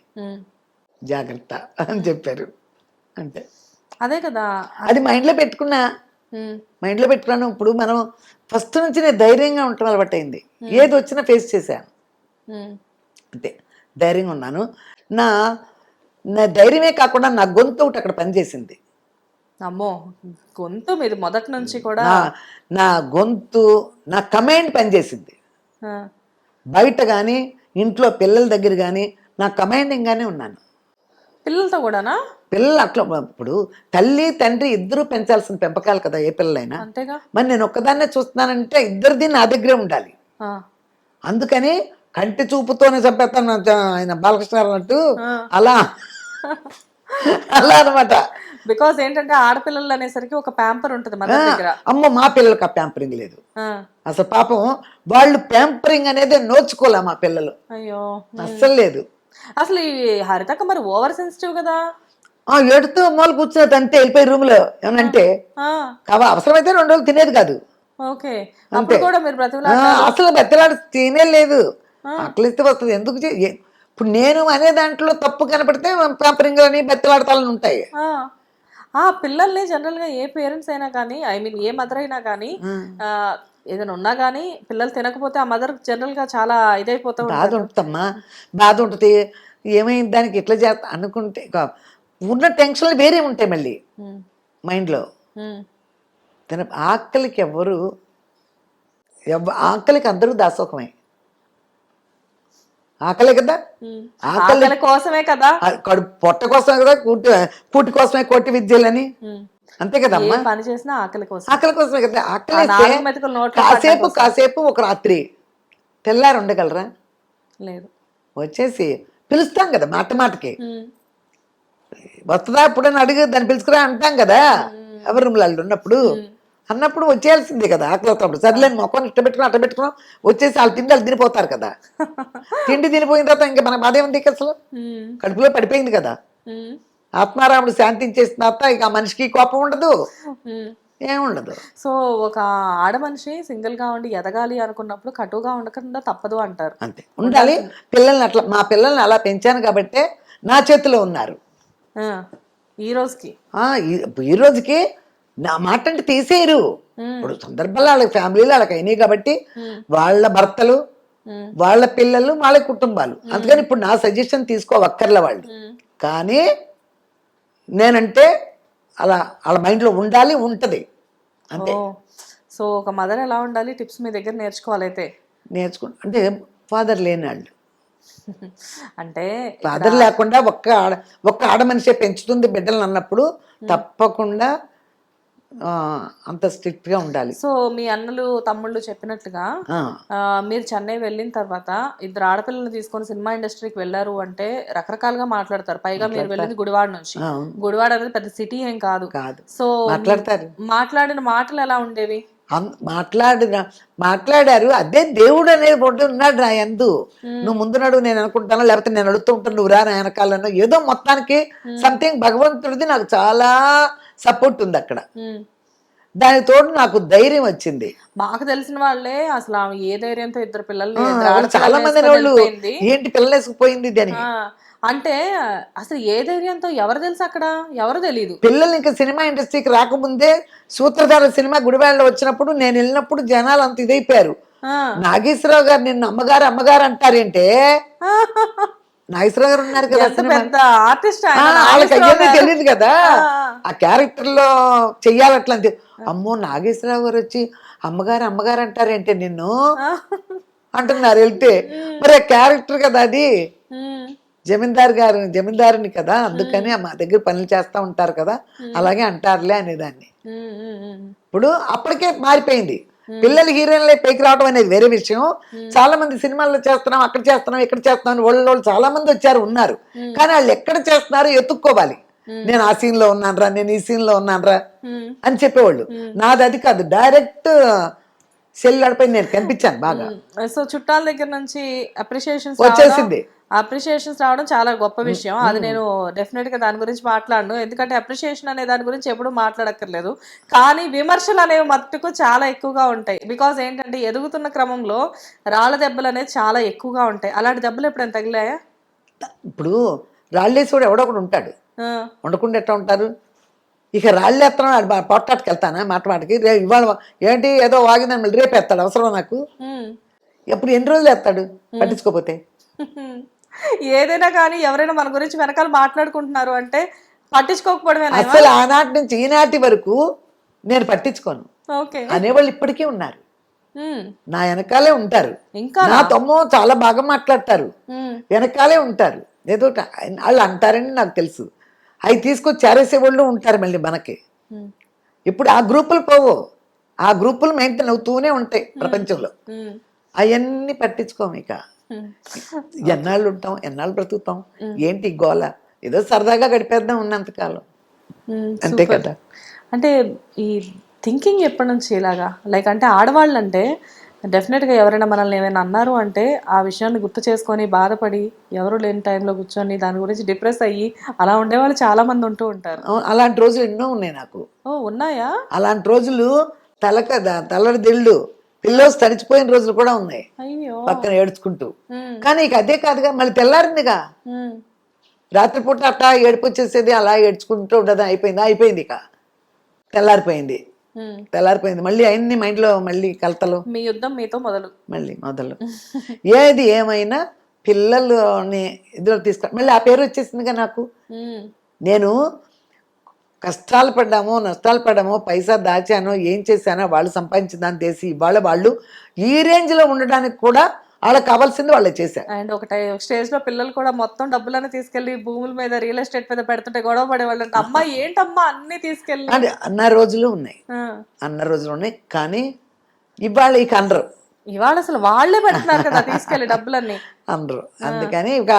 జాగ్రత్త అని చెప్పారు. అంటే అదే కదా. అది మైండ్లో పెట్టుకున్నాను. ఇప్పుడు మనం ఫస్ట్ నుంచి నేను ధైర్యంగా ఉండటం అలవాటైంది. ఏది వచ్చినా ఫేస్ చేశాను, అంతే ధైర్యంగా ఉన్నాను. నా నా ధైర్యమే కాకుండా నా గొంతు ఒకటి అక్కడ పనిచేసింది. అమ్మో, గొంతు మీరు మొదటి నుంచి కూడా నా గొంతు, నా కమాండ్ పనిచేసింది. బయట కానీ ఇంట్లో పిల్లల దగ్గర కానీ నా కమాండింగ్గానే ఉన్నాను. పిల్లలతో కూడానా? పిల్లలు అట్లా, ఇప్పుడు తల్లి తండ్రి ఇద్దరు పెంచాల్సిన పెంపకాలు కదా ఏ పిల్లలైనా. అంతేగా. మరి నేను ఒక్కదాన్నే చూస్తున్నానంటే ఇద్దరిది నా దగ్గరే ఉండాలి. అందుకని కంటి చూపుతోనే చంపేస్తాను ఆయన బాలకృష్ణ గారు అన్నట్టు అలా అనమాట. బికాస్ ఏంటంటే ఆడపిల్లలు అనేసరికి ఒక ప్యాంపర్ ఉంటుంది మదర్ దగ్గర. అమ్మ మా పిల్లలకి ఆ ప్యాంపరింగ్ లేదు అసలు. పాపం వాళ్ళు ప్యాంపరింగ్ అనేది నోచుకోలే మా పిల్లలు. అయ్యో, అస్సలు లేదు. అసలు ఈ హరితక్క మరి ఓవర్ సెన్సిటివ్ కదా. ఎడుతూ మూల కూర్చున్నది అంతే, వెళ్ళిపోయి రూమ్ లో ఏమనంటే అవసరమైతే 2 రోజులు తినేది కాదు. ఓకే, అప్పుడు కూడా మీరు అసలు బెత్తలాడు తినేలేదు. ఆకలిస్తే వస్తుంది ఎందుకు. ఇప్పుడు నేను అనే దాంట్లో తప్పు కనపడితే ప్యాంపరింగ్ అని బెత్తలాడతాలని ఉంటాయి. పిల్లల్ని జనరల్ గా ఏ పేరెంట్స్ అయినా కానీ, ఐ మీన్ ఏ మదర్ అయినా కానీ, ఏదైనా ఉన్నా కానీ పిల్లలు తినకపోతే ఆ మదర్ జనరల్ గా చాలా ఇదైపోతా బాధ ఉంటుందమ్మా, బాధ ఉంటుంది. ఏమైంది దానికి ఎట్లా చేస్తా అనుకుంటే ఉన్న టెన్షన్లు వేరే ఉంటాయి మళ్ళీ మైండ్లో. ఆకలికి ఆకలికి అందరూ దాసోకమే. ఆకలే కదా, ఆకలి కోసమే కదా, పొట్ట కోసమే కదా, కూటి కోసమే కోటి విద్యలని, అంతే కదమ్మా. పని చేసినా ఆకలి కోసం, ఆకలి కోసమే కదా. ఆకలి కాసేపు ఒక రాత్రి తెల్లారు ఉండగలరా? లేదు. వచ్చేసి పిలుస్తాం కదా మాటకి, వస్తుందా ఎప్పుడైనా అడిగి దాన్ని పిలుచుకురా అంటాం కదా ఎవరి రూమ్లో ఉన్నప్పుడు. అన్నప్పుడు వచ్చేయాల్సిందే కదా. ఆకలి అవుతాడు సర్లేని మొక్కని ఇష్టపెట్టుకుని అట్ట పెట్టుకున్నాం వచ్చేసి వాళ్ళు తిండి వాళ్ళు తినిపోతారు కదా. తిండి తినిపోయిన తర్వాత ఇంకా మనకు బాధే ఉంది అసలు, కడుపులో పడిపోయింది కదా. ఆత్మారాముడు శాంతించేసిన తర్వాత ఇక ఆ మనిషికి కోపం ఉండదు, ఏముండదు. సో ఒక ఆడ మనిషి సింగిల్ గా ఉండి ఎదగాలి అనుకున్నప్పుడు కటుగా ఉండకుండా తప్పదు అంటారు. అంతే ఉండాలి. పిల్లల్ని అట్లా, మా పిల్లల్ని అలా పెంచాను కాబట్టే నా చేతిలో ఉన్నారు ఈ రోజుకి. నా మాట అంటే తీసేయరు. ఇప్పుడు సందర్భాలు వాళ్ళకి ఫ్యామిలీలు వాళ్ళకి అయినాయి కాబట్టి వాళ్ళ భర్తలు, వాళ్ళ పిల్లలు, వాళ్ళ కుటుంబాలు. అందుకని ఇప్పుడు నా సజెషన్ తీసుకోవక్కర్ల వాళ్ళు. కానీ నేనంటే అలా వాళ్ళ మైండ్లో ఉండాలి, ఉంటది అంతే. సో ఒక మదర్ ఎలా ఉండాలి టిప్స్ మీ దగ్గర నేర్చుకోవాలైతే. అంటే ఫాదర్ లేని వాళ్ళు, అంటే ఫాదర్ లేకుండా ఒక్క ఆడ మనిషే పెంచుతుంది బిడ్డలు అన్నప్పుడు తప్పకుండా అంత స్ట్రిక్ట్ గా ఉండాలి. సో మీ అన్నలు తమ్ముళ్ళు చెప్పినట్లుగా మీరు చెన్నై వెళ్ళిన తర్వాత 2 ఆడపిల్లలు తీసుకొని సినిమా ఇండస్ట్రీకి వెళ్ళారు అంటే రకరకాలుగా మాట్లాడతారు. పైగా మీరు వెళ్ళింది గుడివాడ నుంచి. గుడివాడ అనేది పెద్ద సిటీ ఏం కాదు. సో మాట్లాడిన మాటలు ఎలా ఉండేవి? మాట్లాడారు. అదే దేవుడు అనేది ఒకటి ఉన్నాడు నా యందు. నువ్వు ముందు నడు నేను అనుకుంటాను, లేకపోతే నేను అడుగుతూ ఉంటాను నువ్వు రా నా వెనకాలను. ఏదో మొత్తానికి సంథింగ్ భగవంతుడిది నాకు చాలా సపోర్ట్ ఉంది అక్కడ. దాని తోడు నాకు ధైర్యం వచ్చింది. మాకు తెలిసిన వాళ్ళే అసలు ఏ ధైర్యంతో 2 పిల్లలు చాలా మంది వాళ్ళు ఏంటి పిల్లలు వేసుకుపోయింది అని అంటే అసలు ఏ ధైర్యంతో ఎవరు తెలుసు అక్కడ, ఎవరు తెలియదు. పిల్లలు ఇంకా సినిమా ఇండస్ట్రీకి రాకముందే సూత్రధార సినిమా గుడివాడలో వచ్చినప్పుడు నేను వెళ్ళినప్పుడు జనాలు అంత ఇదైపోయారు. నాగేశ్వరరావు గారు నిన్ను అమ్మగారు అమ్మగారు అంటారేంటే, నాగేశ్వరరావు గారు ఉన్నారు కదా ఆర్టిస్ట్, వాళ్ళకి అయ్యే తెలియదు కదా ఆ క్యారెక్టర్ లో చెయ్యాలట్లా. అమ్మో నాగేశ్వరరావు గారు వచ్చి అమ్మగారు అమ్మగారు అంటారేంటే నిన్ను అంటున్నారు వెళ్తే. మరి ఆ క్యారెక్టర్ కదా అది, జమీందారుని కదా, అందుకని మా దగ్గర పనులు చేస్తా ఉంటారు కదా అలాగే అంటారులే అనేదాన్ని. ఇప్పుడు అప్పటికే మారిపోయింది. పిల్లలు హీరోయిన్లే పైకి రావడం అనేది వేరే విషయం. చాలా మంది సినిమాల్లో చేస్తున్నాం, అక్కడ చేస్తున్నాం, ఇక్కడ చేస్తున్నాం వాళ్ళు చాలా మంది వచ్చారు ఉన్నారు. కానీ వాళ్ళు ఎక్కడ చేస్తున్నారు ఎత్తుక్కోవాలి. నేను ఆ సీన్ లో ఉన్నానరా, నేను ఈ సీన్ లో ఉన్నానరా అని చెప్పేవాళ్ళు. నాది అది కాదు, డైరెక్ట్ సెల్ అడిపోయింది, నేను కనిపించాను బాగా. సో చుట్టాల దగ్గర నుంచి వచ్చేసింది. అప్రిషియేషన్స్ రావడం చాలా గొప్ప విషయం. అది నేను డెఫినెట్ గా దాని గురించి మాట్లాడను, ఎందుకంటే అప్రిషియేషన్ అనే దాని గురించి ఎప్పుడు మాట్లాడక్కర్లేదు. కానీ విమర్శలు అనేవి మట్టుకు చాలా ఎక్కువగా ఉంటాయి. బికాజ్ ఏంటంటే ఎదుగుతున్న క్రమంలో రాళ్ళ దెబ్బలు అనేది చాలా ఎక్కువగా ఉంటాయి. అలాంటి దెబ్బలు ఎప్పుడైనా తగిలాయా? ఇప్పుడు రాళ్ళేసి కూడా ఎవడో ఒకడు ఉంటాడు, ఆ, ఉండకుండా ఎట్లా ఉంటారు. ఇక రాళ్ళు ఎత్తడం పొట్టాటికి వెళ్తానా మాట మాటకి, ఇవాళ ఏంటి ఏదో వాగిందని మళ్ళీ రేపు ఎత్తాడు, అవసరం నాకు. ఉమ్. ఎప్పుడు ఎన్ని రోజులు ఎత్తాడు పట్టించుకోపోతే. ఏదైనా కానీ ఎవరైనా మన గురించి వెనకాల మాట్లాడుకుంటున్నారు అంటే పట్టించుకోకపోవడమేనా? అసలు ఆనాటి నుంచి ఈనాటి వరకు నేను పట్టించుకోను ఓకే. అనేవాళ్ళు ఇప్పటికీ ఉన్నారు, నా వెనకాలే ఉంటారు. ఇంకా నా తమ్ము చాలా బాగా మాట్లాడతారు, వెనకాలే ఉంటారు. ఏదో వాళ్ళు అంటారని నాకు తెలుసు, అవి తీసుకొచ్చి చేరేసేవాళ్ళు ఉంటారు మళ్ళీ మనకి. ఇప్పుడు ఆ గ్రూపులు పోవు, ఆ గ్రూపులు మెయింటైన్ అవుతూనే ఉంటాయి ప్రపంచంలో. అవన్నీ పట్టించుకోము. ఇక ఎన్నాళ్ళు ఉంటాం, ఎన్నాళ్ళు బ్రతుకుతాం, ఏంటి గోల, ఏదో సరదాగా గడిపేద్దాం ఉన్నంతకాలం, అంతే కదా. అంటే ఈ థింకింగ్ ఎప్పటి నుంచి ఇలాగా, లైక్ అంటే ఆడవాళ్ళు అంటే డెఫినెట్గా ఎవరైనా మనల్ని ఏమైనా అన్నారు అంటే ఆ విషయాన్ని గుర్తు చేసుకొని బాధపడి ఎవరు లేని టైంలో కూర్చొని దాని గురించి డిప్రెస్ అయ్యి అలా ఉండేవాళ్ళు చాలా మంది ఉంటూ ఉంటారు. అలాంటి రోజులు ఎన్నో ఉన్నాయి నాకు. ఓ ఉన్నాయా? అలాంటి రోజులు తలడి దిళ్ళు పిల్లోస్ తడిచిపోయిన రోజులు కూడా ఉన్నాయి, అయ్యో. పక్కన ఏడ్చుకుంటూ. కానీ ఇక అదే కాదుగా, మళ్ళీ తెల్లారిందిగా, రాత్రిపూట అట్టా ఏడుపు వచ్చేసేది, అలా ఏడ్చుకుంటూ ఉండదు. అయిపోయింది ఇక తెల్లారిపోయింది. మళ్ళీ అన్ని మైండ్లో మళ్ళీ కలతలు, మీ యుద్ధం మీతో మొదలు. ఏది ఏమైనా పిల్లల్ని ఎదురు తీసుకు మళ్ళీ ఆ పేరు వచ్చేసిందిగా నాకు. నేను కష్టాలు పడ్డామో నష్టాలు పడ్డామో, పైసా దాచానో ఏం చేశానో, వాళ్ళు సంపాదించిన దాన్ని తీసి ఇవాళ వాళ్ళు ఈ రేంజ్లో ఉండడానికి కూడా వాళ్ళకి కావాల్సింది వాళ్ళే చేశారు. అండ్ ఒక స్టేజ్ లో పిల్లలు కూడా మొత్తం డబ్బులన్నీ తీసుకెళ్లి భూముల మీద రియల్ ఎస్టేట్ మీద పెడుతుంటే గొడవ పడేవాళ్ళు అంటే, అమ్మా ఏంటమ్మా అన్ని తీసుకెళ్ళి అంటే అన్న రోజులు ఉన్నాయి. కానీ ఇవాళ ఇక అనరు, ఇవాళ అసలు వాళ్ళే పెడుతున్నారు కదా తీసుకెళ్లి డబ్బులన్నీ అనరు. అందుకని ఇక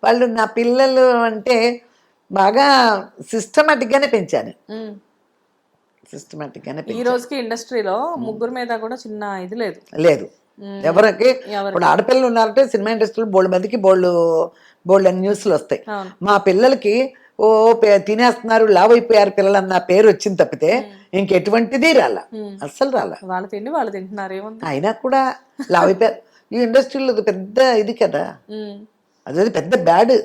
వాళ్ళు నా పిల్లలు అంటే బాగా సిస్టమేటిక్గానే పెంచాను. ఈ రోజుకి ఇండస్ట్రీలో ముగ్గురు మీద కూడా చిన్న ఇది లేదు ఎవరికి. ఇప్పుడు ఆడపిల్లలు ఉన్నారంటే సినిమా ఇండస్ట్రీలో బోల్డ్ మందికి బోల్డ్ అని న్యూస్లు వస్తాయి. మా పిల్లలకి తినేస్తున్నారు, లావ్ అయిపోయారు పిల్లలు అన్న పేరు వచ్చింది తప్పితే ఇంకెటువంటిది అస్సలు రాలా. వాళ్ళ తిండి వాళ్ళు తింటున్నారు, అయినా కూడా లావ్ అయిపోయారు. ఈ ఇండస్ట్రీలో పెద్ద ఇది కదా, అదే పెద్ద బ్యాడ్.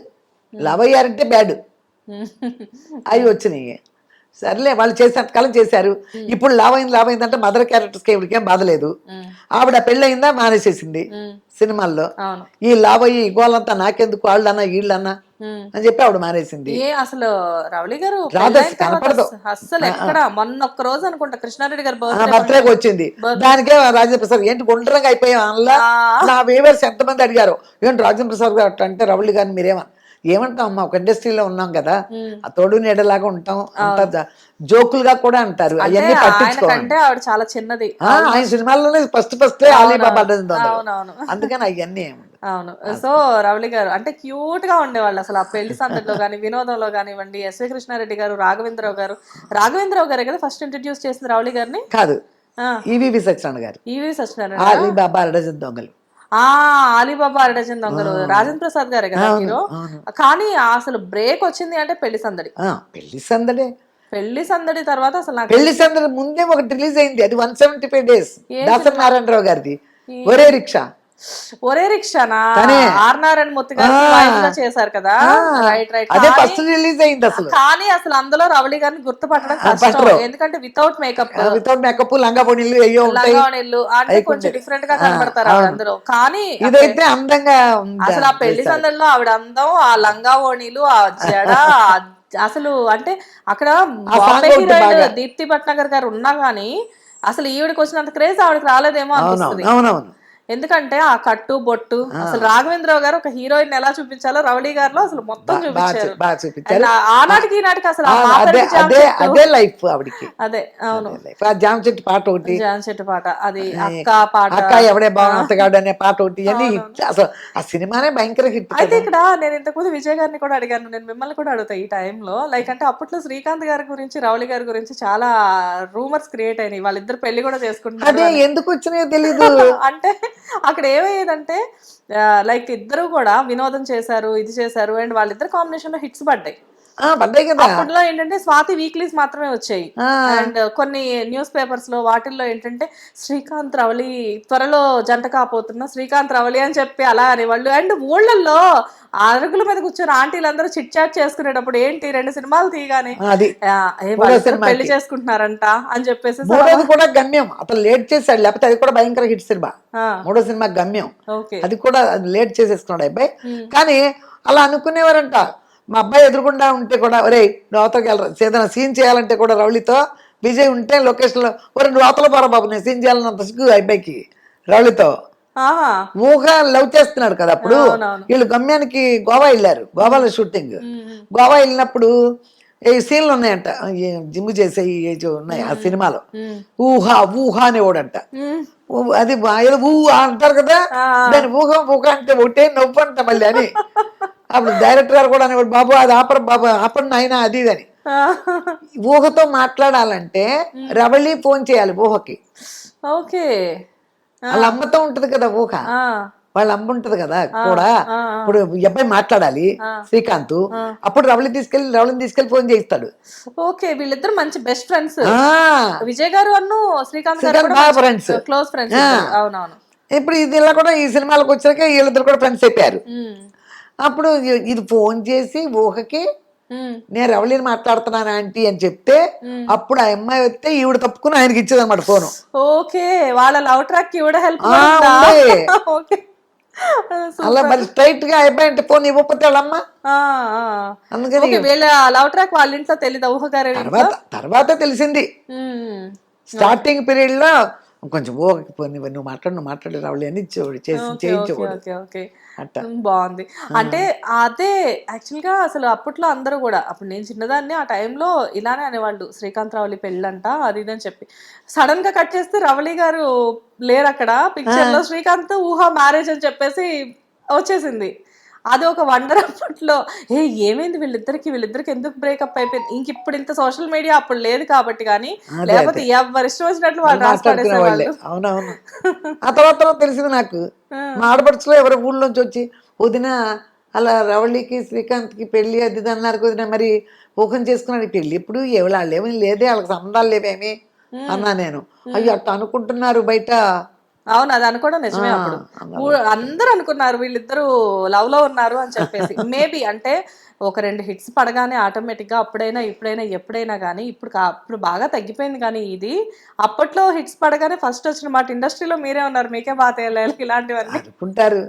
లావ్ అయ్యారంటే బ్యాడ్. అవి వచ్చినాయి, సర్లే వాళ్ళు చేసినంతకాలం చేశారు. ఇప్పుడు లావ్ అయిందంటే మదర్ క్యారెక్టర్స్కి ఎవరికేం బాధలేదు. ఆవిడ పెళ్ళయిందా మానేసేసింది సినిమాల్లో. ఈ లావ్ అయ్యి గోలంతా నాకెందుకు, వాళ్ళన్నా వీళ్ళన్నా అని చెప్పి ఆవిడ మానేసింది. అసలు రవళి గారు కనపడదు అసలు ఎక్కడ. మొన్న ఒక్క రోజు అనుకుంటా కృష్ణారెడ్డి గారు బర్త్డేకి వచ్చింది, దానికే రాజేంద్ర ప్రసాద్ ఏంటి గుండ్రంగా అయిపోయాం అందులో. నా వ్యూవర్స్ ఎంతమంది అడిగారు, ఏంటి రాజేంద్ర ప్రసాద్ గారు అంటే రవళి గారిని ఏమంటాం అమ్మా, ఒక ఇండస్ట్రీలో ఉన్నాం కదా, ఆ తోడు నీడలాగా ఉంటాం, అంత జోకులుగా కూడా అంటారు. అవన్నీ పట్టించుకోండి. ఆవిడ చాలా చిన్నది, ఆయన సినిమాల్లోనే ఫస్ట్ అలీబాబా, అందుకని అవన్నీ అవును. సో రవళి గారు అంటే క్యూట్ గా ఉండేవాళ్ళు అసలు. ఆ పెళ్లి సందడిలో కానీ వినోదంలో కానివ్వండి. ఎస్వి కృష్ణారెడ్డి గారు, రాఘవేంద్రరావు గారే కదా ఫస్ట్ ఇంట్రడ్యూస్ చేసింది రవళి గారిని? కాదు, ఈవీవి సత్యనారాయణ. అలీబాబా అరడజన్ దొంగలు, అలీబాబా అరడజన్ దొంగలు రాజేంద్ర ప్రసాద్ గారే కదా హీరో. కానీ అసలు బ్రేక్ వచ్చింది అంటే పెళ్లి సందడి తర్వాత అసలు నాకు పెళ్లి సందడి ముందే ఒకటి రిలీజ్ అయింది, అది 175 days, దాసరి నారాయణరావు గారిది ఒరే రిక్షానా, ఆర్ నారాయణ మూర్తి గారు చేశారు కదా. అదే ఫస్ట్ రిలీజ్ అయింది అసలు. కానీ అసలు అందులో రవళి గారిని గుర్తుపట్టడం కష్టం, ఎందుకంటే వితౌట్ మేకప్ లంగా పొడిలు అంటే కొంచెం డిఫరెంట్ గా కనబడతారు అందులో. కానీ ఇదైతే అందంగా అసలు ఆ పెళ్లి సందడిలో ఆవిడ అందం, ఆ లంగా ఓణీలు, ఆ జడ, అసలు అంటే అక్కడ దీప్తి భట్నాగర్ గారు ఉన్నా గానీ అసలు ఈవిడికి వచ్చినంత క్రేజ్ ఆవిడకి రాలేదేమో అనిపిస్తుంది. ఎందుకంటే ఆ కట్టు బొట్టు అసలు రాఘవేంద్రరావు గారు ఒక హీరోయిన్ ఎలా చూపించాలో రౌడీ గారిలో అసలు మొత్తం చూపించారు. బాగా చూపించారు. And ఆనాటికి ఈనాటికి అసలు ఆ అదే మామిడి జామ అదే చెట్టు. అదే లైఫ్ ఆవిడికి. అదే అవును, అదే life. ఆ జామ చెట్టు పాట ఒకటి, జామ చెట్టు పాట, అది అక్క పాట. అక్క ఎవడే బాగుంతగాడు అనే పాట ఒకటి, అన్ని hit. అసలు ఆ సినిమానే భయంకర హిట్. అయితే ఇక్కడ నేను ఇంతకుముందు విజయ్ గారిని కూడా అడిగాను, నేను మిమ్మల్ని కూడా అడుగుతా ఈ టైంలో, లైక్ అంటే అప్పట్లో శ్రీకాంత్ గారి గురించి రౌలి గారి గురించి చాలా రూమర్స్ క్రియేట్ అయినాయి, వాళ్ళిద్దరు పెళ్లి కూడా చేసుకుంటున్నారు అదే ఎందుకు వచ్చినాయో తెలీదు. అంటే అక్కడ ఏమయ్యేదంటే లైక్ ఇద్దరు కూడా వినోదం చేశారు, ఇది చేశారు, అండ్ వాళ్ళిద్దరు కాంబినేషన్ లో హిట్స్ పడ్డాయి. పడ్డాయి కదా. అప్పట్లో ఏంటంటే స్వాతి వీక్లీస్ మాత్రమే వచ్చాయి, అండ్ కొన్ని న్యూస్ పేపర్స్ లో వాటిల్లో ఏంటంటే శ్రీకాంత్ రవళి త్వరలో జంట కాపోతున్నా శ్రీకాంత్ రవళి అని చెప్పి అలా అనేవాళ్ళు. అండ్ ఊళ్ళల్లో అరుగుల మీద కూర్చొని ఆంటీలందరూ చిట్ చాట్ చేసుకునేటప్పుడు ఏంటి 2 సినిమాలు తీయగానే అది పెళ్లి చేసుకుంటున్నారంట అని చెప్పేసి. మూడోది కూడా గమ్యం, అతను లేట్ చేశాడు, లేకపోతే అది కూడా భయంకర హిట్ సినిమా. మూడో సినిమా గమ్యం, ఓకే, అది కూడా లేట్ చేసేసుకున్నాడు అబ్బాయి. కానీ అలా అనుకునేవారంట. మా అబ్బాయి ఎదురుకుండా ఉంటే కూడా, ఒరే నువ్వు అవతలకి వెళ్ళరా, ఏదైనా సీన్ చేయాలంటే కూడా రౌళితో విజయ్ ఉంటే లొకేషన్లో, ఒరే నువ్వు అవతల పోరా బాబు, నేను సీన్ చేయాలన్నంత సిగ్గు అబ్బాయికి రౌళితో. ఊహ లవ్ చేస్తున్నాడు కదా అప్పుడు. వీళ్ళు గమ్యానికి గోవా వెళ్ళారు, గోవాలో షూటింగ్. గోవా వెళ్ళినప్పుడు ఈ సీన్లు ఉన్నాయంట, జిమ్ చేసే ఉన్నాయి ఆ సినిమాలో. ఊహా ఊహా అనేవాడంట. అది ఏదో ఊ అంటారు కదా, దాని ఊహ అంటే ఒకటే నవ్వు అంట మళ్ళీ అని. అప్పుడు డైరెక్టర్ గారు కూడా అనేవాడు, బాబు అది బాబు ఆపండి ఆయన అది అని. ఊహతో మాట్లాడాలంటే రవళి ఫోన్ చేయాలి ఊహకి. ఓకే, వాళ్ళ అమ్మతో ఉంటది కదా ఊహ, వాళ్ళ అమ్మ ఉంటది కదా కూడా. ఇప్పుడు ఈ అబ్బాయి మాట్లాడాలి శ్రీకాంత్, అప్పుడు రవళిని తీసుకెళ్లి ఫోన్ చేయిస్తాడు. ఓకే, వీళ్ళిద్దరు మంచి బెస్ట్ ఫ్రెండ్స్. విజయ్ గారు అన్ను శ్రీకాంత్ గారు ఫ్రెండ్స్, క్లోజ్ ఫ్రెండ్స్. అవునవును. ఇప్పుడు ఇది ఇలా కూడా ఈ సినిమాలకు వచ్చాక వీళ్ళిద్దరు కూడా ఫ్రెండ్స్ అయిపోయారు. అప్పుడు ఇది ఫోన్ చేసి ఊహకి నేను రవళిని మాట్లాడుతున్నాను ఆంటీ అని చెప్తే, అప్పుడు ఆ అమ్మాయి వస్తే ఈవిడ తప్పుకుని ఆయనకి ఇచ్చేది అనమాట ఫోన్. ఓకే, వాళ్ళ లవ్ ట్రాక్ ఈవిడ హెల్ప్. అలా మరి స్ట్రైట్ గా అబ్బాయి అంటే ఫోన్ ఇవ్వకపోతే వాళ్ళమ్మ. అందుకని వీళ్ళ లవ్ ట్రాక్ వాళ్ళ ఇంట్లో తెలీదు ఊహ గారు. తర్వాత తెలిసింది. స్టార్టింగ్ పీరియడ్ లో కొంచెం నువ్వు మాట్లాడి రావాలి అని చేయించేవాడు. బాగుంది. అంటే అదే యాక్చువల్ గా అసలు అప్పట్లో అందరూ కూడా, అప్పుడు నేను చిన్నదాన్ని, ఆ టైంలో ఇలానే అనేవాళ్ళు, శ్రీకాంత్ రవళి పెళ్ళంట అది ఇది అని చెప్పి. సడన్ గా కట్ చేస్తే రవళి గారు లేరు అక్కడ పిక్చర్ లో, శ్రీకాంత్ ఊహ మ్యారేజ్ అని చెప్పేసి వచ్చేసింది. అది ఒక వండర్. అప్పట్లో ఏమైంది వీళ్ళిద్దరికి ఎందుకు బ్రేకప్ అయిపోయింది. ఇంక ఇప్పుడు ఇంత సోషల్ మీడియా అప్పుడు లేదు కాబట్టి, కానీ లేకపోతే ఎవరు ఇష్టం వచ్చినట్లు వాళ్ళు రాసుకునేవాళ్ళు. అవునవును. ఆ తర్వాత తెలిసింది నాకు, మా ఆడపడుచులో ఎవరు ఊళ్ళోంచి వచ్చి, వదిన అలా రవళికి శ్రీకాంత్కి పెళ్లి అది అన్నారు వదిన, మరి ఊహం చేసుకున్నాడు పెళ్లి ఇప్పుడు వాళ్ళు ఏమీ లేదే, వాళ్ళకి సంబంధాలు లేవేమి అన్నా నేను. అయ్యో అట్లా అనుకుంటున్నారు బయట. అవును, అది అనుకోవడం నిజమే. అప్పుడు అందరూ అనుకున్నారు వీళ్ళిద్దరూ లవ్ లో ఉన్నారు అని చెప్పేసి. మేబీ అంటే ఒక 2 హిట్స్ పడగానే ఆటోమేటిక్ గా అప్పుడైనా ఇప్పుడైనా ఎప్పుడైనా కానీ, ఇప్పుడు బాగా తగ్గిపోయింది. కానీ ఇది అప్పట్లో హిట్స్ పడగానే ఫస్ట్ వచ్చిన మాట. ఇండస్ట్రీలో మీరే ఉన్నారు, మీకే బాగా తెలియాలి ఇలాంటివన్నీ అనుకుంటారు.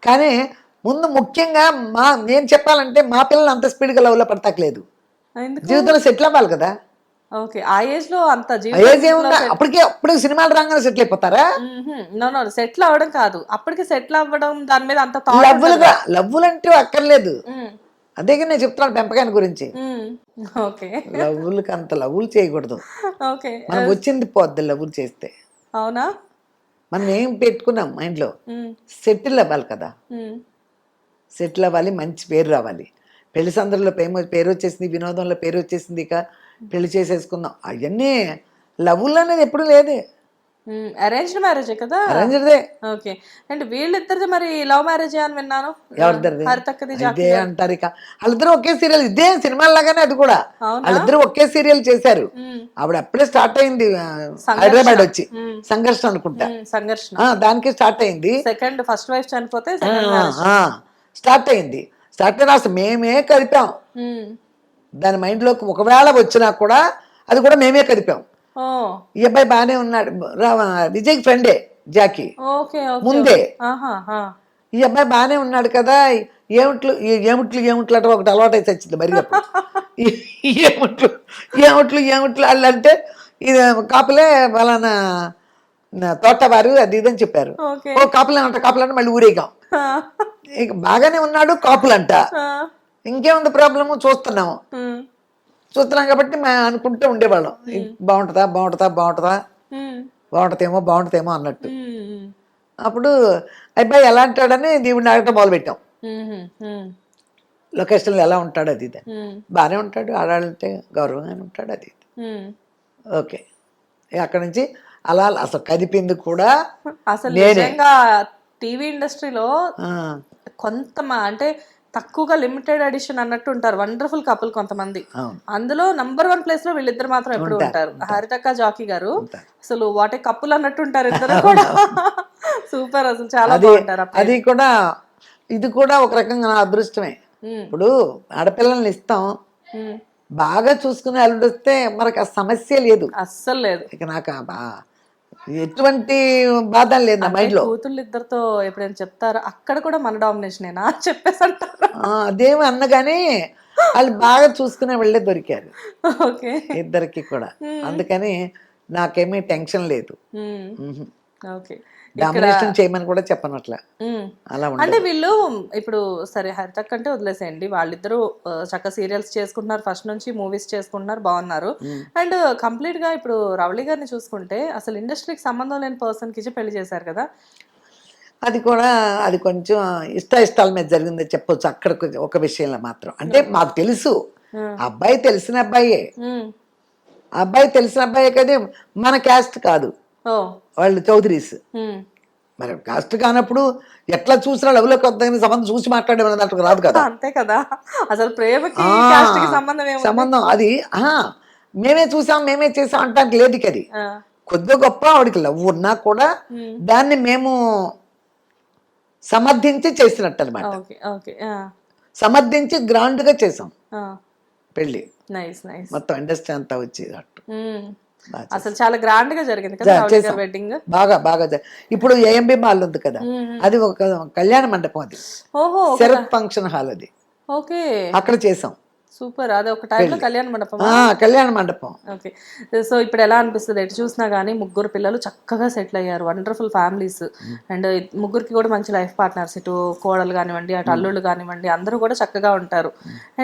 కానీ ముందు ముఖ్యంగా నేను చెప్పాలంటే మా పిల్లలు అంత స్పీడ్ గా లవ్ లో పడతాకలేదు, జీవితంలో సెటిల్ అవ్వాలి కదా. ఓకే, ఆ ఏజ్ లో అంత అప్పుడు సినిమాలు రాగానే సెటిల్ అయిపోతారా? సెటిల్ అవ్వడం కాదు, అప్పటికి సెటిల్ అవ్వడం దాని మీద అంత లవ్వులంటే అక్కర్లేదు. అదే నేను చెప్తున్నాను పెంపకాన్ని గురించి. లవ్వులకి అంత లవ్వులు చేయకూడదు. మనం వచ్చింది పోద్ది లవ్వులు చేస్తే. అవునా? మనం ఏం పెట్టుకున్నాం మైండ్లో, సెటిల్ అవ్వాలి కదా. సెటిల్ అవ్వాలి, మంచి పేరు రావాలి. పెళ్లి సందర్లో పేరు వచ్చేసింది, వినోదంలో పేరు వచ్చేసింది, ఇక పెళ్లి చేసేసుకుందాం. అవన్నీ లవ్వులు అనేది ఎప్పుడు లేదే. అరేంజ్డ్ మ్యారేజ్ కదా? అరేంజ్డే. ఓకే, అండ్ వీళ్ళిద్దరిది మరి లవ్ మ్యారేజ్ అని విన్నాను. ఇదే అంటారు. ఇక వాళ్ళిద్దరు ఒకే సీరియల్, ఇదే సినిమా లాగానే అది కూడా. వాళ్ళిద్దరు ఒకే సీరియల్ చేశారు. ఆవిడ అప్పుడే స్టార్ట్ అయింది హైదరాబాద్ వచ్చి, సంఘర్షణ అనుకుంటా, దానికి స్టార్ట్ అయింది. ఫస్ట్ వైఫ్ చనిపోతే స్టార్ట్ అయింది. స్టార్ట్ అయినా అసలు మేమే కదిపాం దాని మైండ్లోకి. ఒకవేళ వచ్చినా కూడా అది కూడా మేమే కదిపాం. ఈ అబ్బాయి బాగానే ఉన్నాడు, విజయ్ ఫ్రెండే జాకీ ముందే. ఈ అబ్బాయి బాగానే ఉన్నాడు కదా, ఏమిట్లు అంటే ఒకటి అలవాటు అయితే వచ్చింది మరి. ఏమిట్లు అల్లంటే ఇది కాపులే ఫలానా తోటవారు అది ఇదని చెప్పారు. ఓకే. ఓ కాపులంట మళ్ళీ ఊరేగాం. ఆ, ఇక బాగానే ఉన్నాడు కాపులంట. ఆ, ఇంకేముంది ప్రాబ్లము, చూస్తున్నాం ఉమ్, కాబట్టి మేము అనుకుంటూ ఉండేవాళ్ళం, ఇది బాగుంటుందా బాగుంటుందా బాగుంటుందా ఉమ్, బాగుంటుందేమో అన్నట్టు. ఉమ్, అప్పుడు అబ్బాయి ఎలా అంటాడని దేవుడిని అడగటం మొదలుపెట్టాం. ఉమ్, ఉమ్, లొకేషన్లో ఎలా ఉంటాడు అది ఇది. ఉమ్, బాగానే ఉంటాడు, ఆడాలంటే గౌరవంగానే ఉంటాడు అది ఇది. ఉమ్. ఓకే. ఇక అక్కడి నుంచి అలా అసలు కదిపింది కూడా అసలు నేనే. నిజంగా టీవీ ఇండస్ట్రీలో ఆ, అంటే తక్కువగా లిమిటెడ్ ఎడిషన్ అన్నట్టు ఉంటారు వండర్ఫుల్ కపుల్ కొంతమంది. అవును, అందులో నంబర్ 1 ప్లేస్ లో వీళ్ళిద్దరు మాత్రం ఎప్పుడు ఉంటారు. హరితక్క జాకీ గారు ఉంటారు. అసలు వాటే కప్పులు అన్నట్టు ఉంటారు ఇద్దరు కూడా. సూపర్, అసలు చాలా అది బాగుంటారు. అది కూడా ఇది కూడా ఒక రకంగా నా అదృష్టమే. ఇప్పుడు ఆడపిల్లల్ని ఇస్తాం, బాగా చూసుకునే అల్లుడు వస్తే మనకు ఆ సమస్య లేదు, అస్సలు లేదు. ఇక నాకు ఎటువంటి బాధ లేదు నా మైండ్ లో. కూతుళ్ళు ఇద్దరితో ఎప్పుడైనా చెప్తారు అక్కడ కూడా మన డామినేషనేనా అని చెప్పేసి అంటారు. అదేమి అన్నగాని వాళ్ళు బాగా చూసుకునే వాళ్ళే దొరికారు ఓకే. ఇద్దరికి కూడా. అందుకని నాకేమీ టెన్షన్ లేదు. ఓకే. డామినేషన్ చేయమని కూడా చెప్పనట్లా, అలా అంటే ఉండదు. వీళ్ళు ఇప్పుడు సరే హరితక్ అంటే వదిలేసేయండి, వాళ్ళిద్దరూ చక్కగా సీరియల్స్ చేసుకుంటున్నారు, ఫస్ట్ నుంచి మూవీస్ చేసుకుంటున్నారు, బాగున్నారు. అండ్ కంప్లీట్ గా ఇప్పుడు రవళి గారిని చూసుకుంటే అసలు ఇండస్ట్రీకి సంబంధం లేని పర్సన్ కి పెళ్లి చేశారు కదా. అది కూడా అది కొంచెం ఇష్టాల మీద జరిగిందని చెప్పొచ్చు. అక్కడ ఒక విషయంలో మాత్రం అంటే మాకు తెలుసు, అబ్బాయి తెలిసిన అబ్బాయే, అబ్బాయి తెలిసిన అబ్బాయే కదా, మన క్యాస్ట్ కాదు, ఓ, వాళ్ళు చౌదరీస్. మరి కాస్ట్ కానప్పుడు ఎట్లా చూసినా లవ్లోకి వద్దని సంబంధం చూసి మాట్లాడేమన్నది అట్లా రాదు కదా. అంతే కదా, అసలు ప్రేమకి కాస్ట్ కి సంబంధం ఏముంది? సంబంధం అది మేమే చూసాం మేమే చేసాం అంటానికి లేదు. అది కొద్దిగా గొప్ప ఆవిడకి లవ్ ఉన్నా కూడా దాన్ని మేము సమర్థించి చేసినట్టు అనమాట. Okay, okay. సమర్థించి గ్రాండ్ గా చేసాం పెళ్లి. Nice, nice. మొత్తం ఇండస్ట్రీ అంతా వచ్చేటట్టు అసలు చాలా గ్రాండ్ గా జరిగింది కదా రవళి గారి వెడ్డింగ్. బాగా ఇప్పుడు ఏఎంబి మాల్ ఉంది కదా, అది ఒక కళ్యాణ మండపం, అది ఓహో, శరత్ ఫంక్షన్ హాల్, అది ఓకే, అక్కడ చేసాం. సూపర్. అదే ఒక టైంలో కళ్యాణ మండపం. కళ్యాణ మండపం. ఓకే. సో ఇప్పుడు ఎలా అనిపిస్తుంది, ఎటు చూసినా కానీ ముగ్గురు పిల్లలు చక్కగా సెటిల్ అయ్యారు, వండర్ఫుల్ ఫ్యామిలీస్. అండ్ ముగ్గురికి కూడా మంచి లైఫ్ పార్ట్నర్స్, ఇటు కోడలు కానివ్వండి, అటు అల్లుళ్ళు కానివ్వండి, అందరూ కూడా చక్కగా ఉంటారు.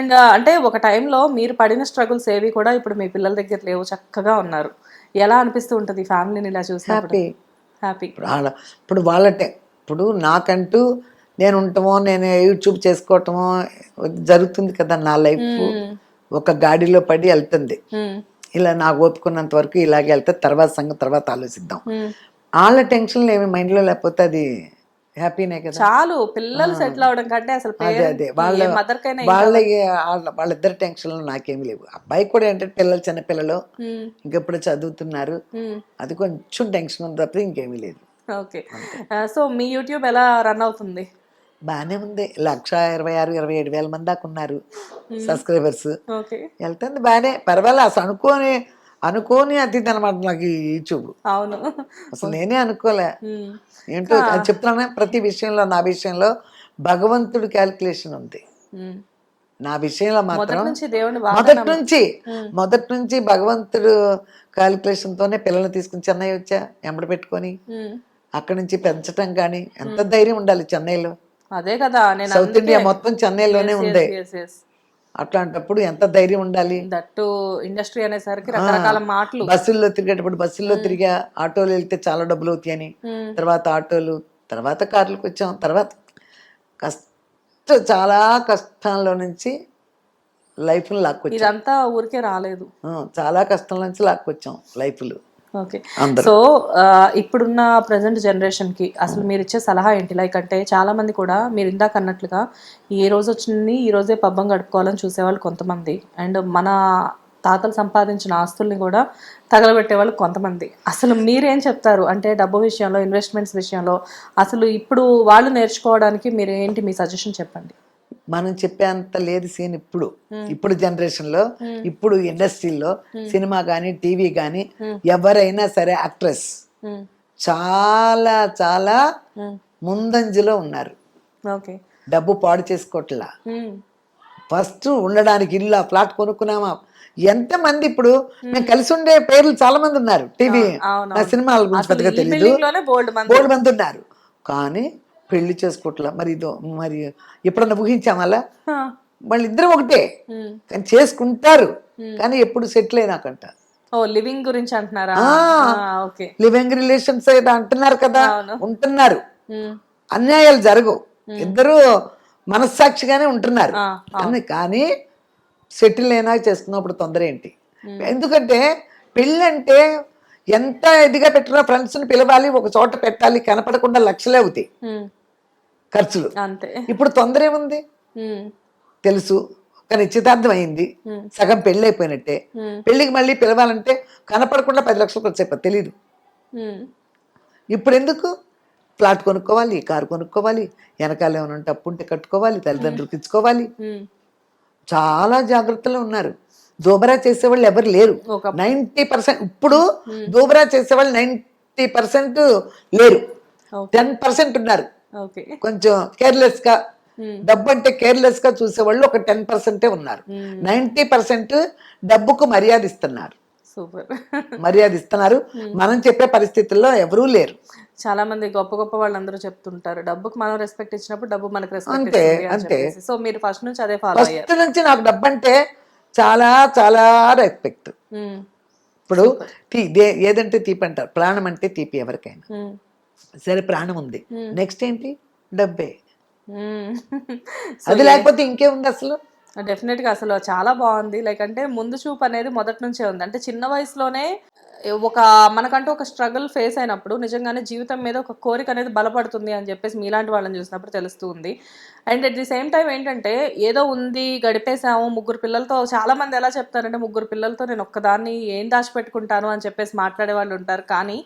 అండ్ అంటే ఒక టైంలో మీరు పడిన స్ట్రగుల్స్ ఏవి కూడా ఇప్పుడు మీ పిల్లల దగ్గర లేవు, చక్కగా ఉన్నారు. ఎలా అనిపిస్తూ ఉంటుంది ఈ ఫ్యామిలీని ఇలా చూసినప్పుడు? హ్యాపీ. ఇప్పుడు వాళ్ళటే ఇప్పుడు నాకంటూ నేను ఉంటామో, నేను యూట్యూబ్ చేసుకోవటమో జరుగుతుంది కదా. నా లైఫ్ ఒక గాడిలో పడి వెళ్తుంది, ఇలా నాకు ఓపుకున్నంత వరకు ఇలాగే వెళ్తే తర్వాత సంగతి తర్వాత ఆలోచిద్దాం. వాళ్ళ టెన్షన్లు ఏమి మైండ్లో లేకపోతే అది హ్యాపీనే కదా. చాలు పిల్లలు సెటిల్ అవడం కంటే అసలు అదే వాళ్ళిద్దరు టెన్షన్లు నాకేమి లేవు. అబ్బాయి కూడా ఏంటంటే పిల్లలు చిన్నపిల్లలు ఇంకెప్పుడు చదువుతున్నారు, అది కొంచెం టెన్షన్ ఉంది తప్ప ఇంకేమీ లేదు. ఓకే. సో మీ యూట్యూబ్ ఎలా రన్ అవుతుంది? బాగానే ఉంది. 1,26,27,000 మంది దాకా ఉన్నారు సబ్స్క్రైబర్స్. వెళ్తుంది బాగానే, పర్వాలేదు. అసలు అనుకోని అతిథి అనమాట నాకు ఈ యూట్యూబ్. అవును, అసలు నేనే అనుకోలే. ఏంటో అది చెప్తున్నా, ప్రతి విషయంలో నా విషయంలో భగవంతుడి క్యాల్కులేషన్ ఉంది. నా విషయంలో మాత్రం మొదటి నుంచి భగవంతుడు క్యాల్కులేషన్ తోనే పిల్లల్ని తీసుకుని చెన్నై వచ్చా, ఎంబడి పెట్టుకొని అక్కడి నుంచి పెంచటం. కానీ ఎంత ధైర్యం ఉండాలి చెన్నైలో. అదే కదా, సౌత్ ఇండియా మొత్తం చెన్నైలోనే ఉంది. అట్లాంటప్పుడు ఎంత ధైర్యం ఉండాలి. దట్టు ఇండస్ట్రీ అనేసరికి రకరకాల మాటలు. బస్సుల్లో తిరిగేటప్పుడు బస్సుల్లో తిరిగా, ఆటోలు వెళ్తే చాలా డబ్బులు అవుతాయని, తర్వాత ఆటోలు, తర్వాత కార్లకు వచ్చాం. తర్వాత చాలా కష్టంలో నుంచి లైఫ్ని లాక్కొచ్చాం. ఇదంతా ఊరికే రాలేదు, చాలా కష్టం నుంచి లాక్కొచ్చాం లైఫ్లు. ఓకే. సో ఇప్పుడున్న ప్రజెంట్ జనరేషన్కి అసలు మీరు ఇచ్చే సలహా ఏంటి? లైక్ అంటే చాలా మంది కూడా మీరు ఇందాక అన్నట్లుగా ఏ రోజు వచ్చింది ఈ రోజే పబ్బం గడుపుకోవాలని చూసేవాళ్ళు కొంతమంది, అండ్ మన తాతలు సంపాదించిన ఆస్తుల్ని కూడా తగలబెట్టేవాళ్ళు కొంతమంది. అసలు మీరేం చెప్తారు అంటే డబ్బు విషయంలో, ఇన్వెస్ట్మెంట్స్ విషయంలో అసలు ఇప్పుడు వాళ్ళు నేర్చుకోవడానికి మీరు ఏంటి మీ సజెషన్ చెప్పండి? మనం చెప్పేంత లేదు సీన్ ఇప్పుడు జనరేషన్లో, ఇప్పుడు ఇండస్ట్రీలో, సినిమా కానీ టీవీ కానీ ఎవరైనా సరే యాక్ట్రెస్ చాలా చాలా ముందంజలో ఉన్నారు. డబ్బు పాడు చేసుకోవట్లా, ఫస్ట్ ఉండడానికి ఇల్లు, ఆ ఫ్లాట్ కొనుక్కున్నామా, ఎంతమంది ఇప్పుడు మేము కలిసి ఉండే పేర్లు చాలా మంది ఉన్నారు. టీవీ నా సినిమాల గురించి పెద్దగా తెలియదు, బోల్డ్ మంది ఉన్నారు. కానీ పెళ్లి చేసుకోవట్లా. మరి ఇదో మరి ఎప్పుడన్నా ఊహించాం అలా? వాళ్ళు ఇద్దరం ఒకటే కానీ చేసుకుంటారు, కానీ ఎప్పుడు సెటిల్ అయినాకంట. ఓ లివింగ్ గురించి అంటున్నారా? ఓకే, లివింగ్ రిలేషన్స్ ఏదో అంటున్నారు కదా, ఉంటున్నారు. అన్యాయాలు జరగవు, ఇద్దరు మనస్సాక్షిగానే ఉంటున్నారు. కానీ సెటిల్ అయినా చేసుకున్నప్పుడు తొందర ఏంటి? ఎందుకంటే పెళ్ళంటే ఎంత ఇదిగా పెట్టినా ఫ్రెండ్స్ని పిలవాలి, ఒక చోట పెట్టాలి, కనపడకుండా లక్షలే అవుతాయి ఖర్చులు. ఇప్పుడు తొందర ఏముంది? తెలుసు, ఒక నిశ్చితార్థం అయింది, సగం పెళ్ళి అయిపోయినట్టే. పెళ్ళికి మళ్ళీ పిలవాలంటే కనపడకుండా 10 లక్షలు ఖర్చు అయిపోతుంది, తెలీదు. ఇప్పుడు ఎందుకు? ఫ్లాట్ కొనుక్కోవాలి, కారు కొనుక్కోవాలి, వెనకాల ఏమైనా ఉంటే అప్పు ఉంటే కట్టుకోవాలి, తల్లిదండ్రులకు ఇచ్చుకోవాలి. చాలా జాగ్రత్తలు ఉన్నారు. దోబరా చేసేవాళ్ళు ఎవరు లేరు. 90% ఇప్పుడు దోబరా చేసేవాళ్ళు 90% లేరు. 10% ఉన్నారు కొంచెం కేర్లెస్ గా, డబ్బు అంటే కేర్లెస్ గా చూసేవాళ్ళు ఒక 10% ఉన్నారు. 90% డబ్బుకు మర్యాద ఇస్తున్నారు. మర్యాద ఇస్తున్నారు. మనం చెప్పే పరిస్థితుల్లో ఎవరూ లేరు. చాలా మంది గొప్ప గొప్ప వాళ్ళందరూ చెప్తుంటారు, డబ్బుకు మనం రెస్పెక్ట్ ఇచ్చినప్పుడు డబ్బు మనకు రెస్పెక్ట్ అంతే అంతే. సో మీరు ఫస్ట్ నుంచి అదే ఫాలో అయ్యారు? ఫస్ట్ నుంచి నాకు డబ్బు అంటే చాలా చాలా రెస్పెక్ట్. ఇప్పుడు ఏదంటే తీపి అంటారు, ప్రాణం అంటే తీపి ఎవరికైనా. సరే ప్రాణం ఉంది, నెక్స్ట్ ఏంటి? డబ్బే. అది లేకపోతే ఇంకేముంది అసలు? డెఫినెట్ గా అసలు చాలా బాగుంది. లైక్ అంటే ముందు చూపు అనేది మొదటి నుంచే ఉంది. అంటే చిన్న వయసులోనే ఒక మనకంటూ ఒక స్ట్రగుల్ ఫేస్ అయినప్పుడు నిజంగానే జీవితం మీద ఒక కోరిక అనేది బలపడుతుంది అని చెప్పేసి మీలాంటి వాళ్ళని చూసినప్పుడు తెలుస్తుంది. And at the same time ఏంటంటే ఏదో ఉంది గడిపేసాము 3 పిల్లలతో. చాలా మంది ఎలా చెప్తారంటే 3 పిల్లలతో నేను ఒక్కదాన్ని ఏం దాచిపెట్టుకుంటాను అని చెప్పేసి మాట్లాడే వాళ్ళు ఉంటారు. కానీ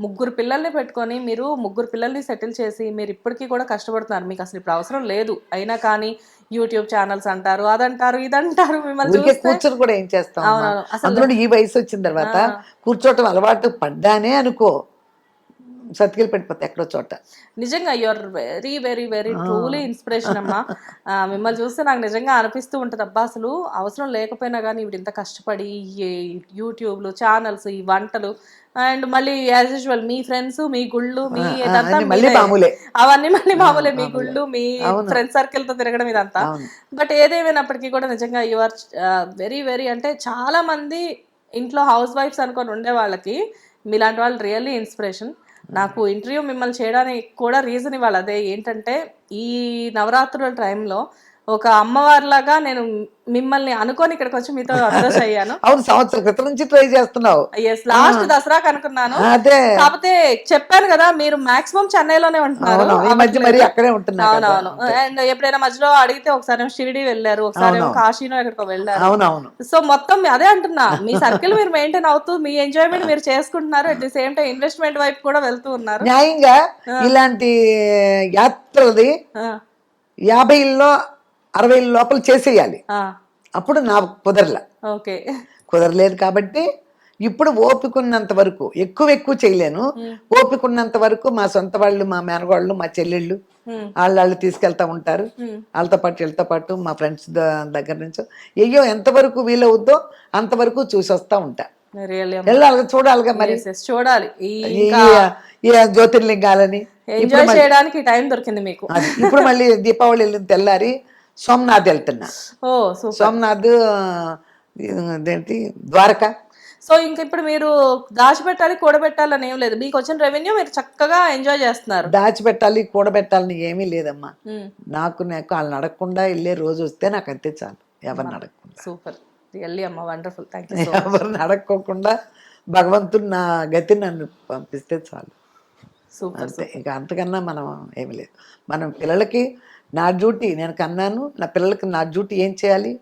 3 పిల్లల్ని పెట్టుకొని మీరు 3 పిల్లల్ని సెటిల్ చేసి మీరు ఇప్పటికీ కూడా కష్టపడుతున్నారు. మీకు అసలు ఇప్పుడు అవసరం లేదు అయినా కానీ యూట్యూబ్ ఛానల్స్ అంటారు, అదంటారు, ఇదంటారు. మిమ్మల్ని కూర్చొని కూడా ఏం చేస్తాం? అందులో ఈ వయసు వచ్చిన తర్వాత కూర్చోటం అలవాటు పడ్డానే అనుకో, సతికిలు పడిపోతాయి ఎక్కడో చోట. నిజంగా you are very very very truly inspiration అమ్మా. మిమ్మల్ని చూస్తే నాకు నిజంగా అనిపిస్తూ ఉంటుంది, అబ్బా అసలు అవసరం లేకపోయినా కానీ ఇప్పుడు ఇంత కష్టపడి యూట్యూబ్లు, ఛానల్స్, ఈ వంటలు, అండ్ మళ్ళీ యాజ్ యూజువల్ మీ ఫ్రెండ్స్, మీ గుళ్ళు, మీ ఇదంతా అవన్నీ మళ్ళీ మామూలే, మీ గుళ్ళు, మీ ఫ్రెండ్ సర్కిల్ తో తిరగడం ఇదంతా. బట్ ఏదేమైనప్పటికీ కూడా నిజంగా యు ఆర్ వెరీ వెరీ, అంటే చాలా మంది ఇంట్లో హౌస్ వైఫ్స్ అనుకొని ఉండే వాళ్ళకి మీలాంటి వాళ్ళు రియల్లీ ఇన్స్పిరేషన్. నాకు ఇంటర్వ్యూ మిమ్మల్ని చేయడానికి కూడా రీజన్ ఇవ్వాలి అదే. ఏంటంటే ఈ నవరాత్రుల టైంలో ఒక అమ్మవారిలాగా నేను మిమ్మల్ని అనుకోని ఇక్కడికి వచ్చి మీతో అడ్రస్ అయ్యాను. అవును, సంవత్సరం క్రితం నుంచి ట్రై చేస్తున్నావు. ఎస్, లాస్ట్ దసరాకి అనుకున్నాను. కాకపోతే చెప్పాను కదా మీరు మాక్సిమం చెన్నైలోనే ఉంటున్నారు. అవునవును. అండ్ ఎప్పుడైనా మధ్యలో అడిగితే ఒకసారి షిరిడి వెళ్ళారు, ఒకసారి కాశీనో ఎక్కడికో వెళ్ళారు. సో మొత్తం అదే అంటున్నా, మీ సర్కిల్ మీరు మెయింటైన్ అవుతూ మీ ఎంజాయ్మెంట్ మీరు చేసుకుంటున్నారు. At the same time investment వైపు కూడా వెళ్తూ ఉన్నారు. న్యాయంగా ఇలాంటి యాత్రది 50లో 60 లోపల చేసేయాలి. అప్పుడు నాకు కుదరలేదు కాబట్టి ఇప్పుడు ఓపికన్నంత వరకు ఎక్కువ చేయలేను. ఓపికన్నంత వరకు మా సొంత వాళ్ళు, మా మేనగాళ్ళు, మా చెల్లెళ్ళు వాళ్ళు తీసుకెళ్తా ఉంటారు. వీళ్ళతో పాటు మా ఫ్రెండ్స్ దగ్గర నుంచి అయ్యో ఎంతవరకు వీలవుద్దో అంతవరకు చూసి వస్తా ఉంటా. వెళ్ళాలి, చూడాలిగా మరి, చూడాలి ఈ జ్యోతిర్లింగాలని. ఎంజాయ్ చేయడానికి టైం దొరికింది మీకు. ఇప్పుడు మళ్ళీ దీపావళి వెళ్ళిన తెల్లారి సోమనాథ్ వెళ్తున్నా. సోమనాథ్ ఏంటి ద్వారకా. సో ఇంకా ఇప్పుడు మీరు దాచిపెట్టాలి కూడబెట్టాలని ఏం లేదు, మీకు వచ్చిన రెవెన్యూ మీరు చక్కగా ఎంజాయ్ చేస్తున్నారు. దాచిపెట్టాలి కూడబెట్టాలని ఏమీ లేదమ్మా. నాకు వాళ్ళు నడకుండా వెళ్ళే రోజు వస్తే నాకు అంతే చాలు, ఎవరిని అడగకుండా. సూపర్, రియల్లీ అమ్మా, వండర్ఫుల్, థ్యాంక్ యూ. ఎవరిని అడగకోకుండా భగవంతుడు నా గతి నన్ను పంపిస్తే చాలు. అంతే, ఇంకా అంతకన్నా మనం ఏమి లేదు. మనం పిల్లలకి నా డ్యూటీ నేను కన్నాను, నా పిల్లలకి నా డ్యూటీ ఏం చేయాలి,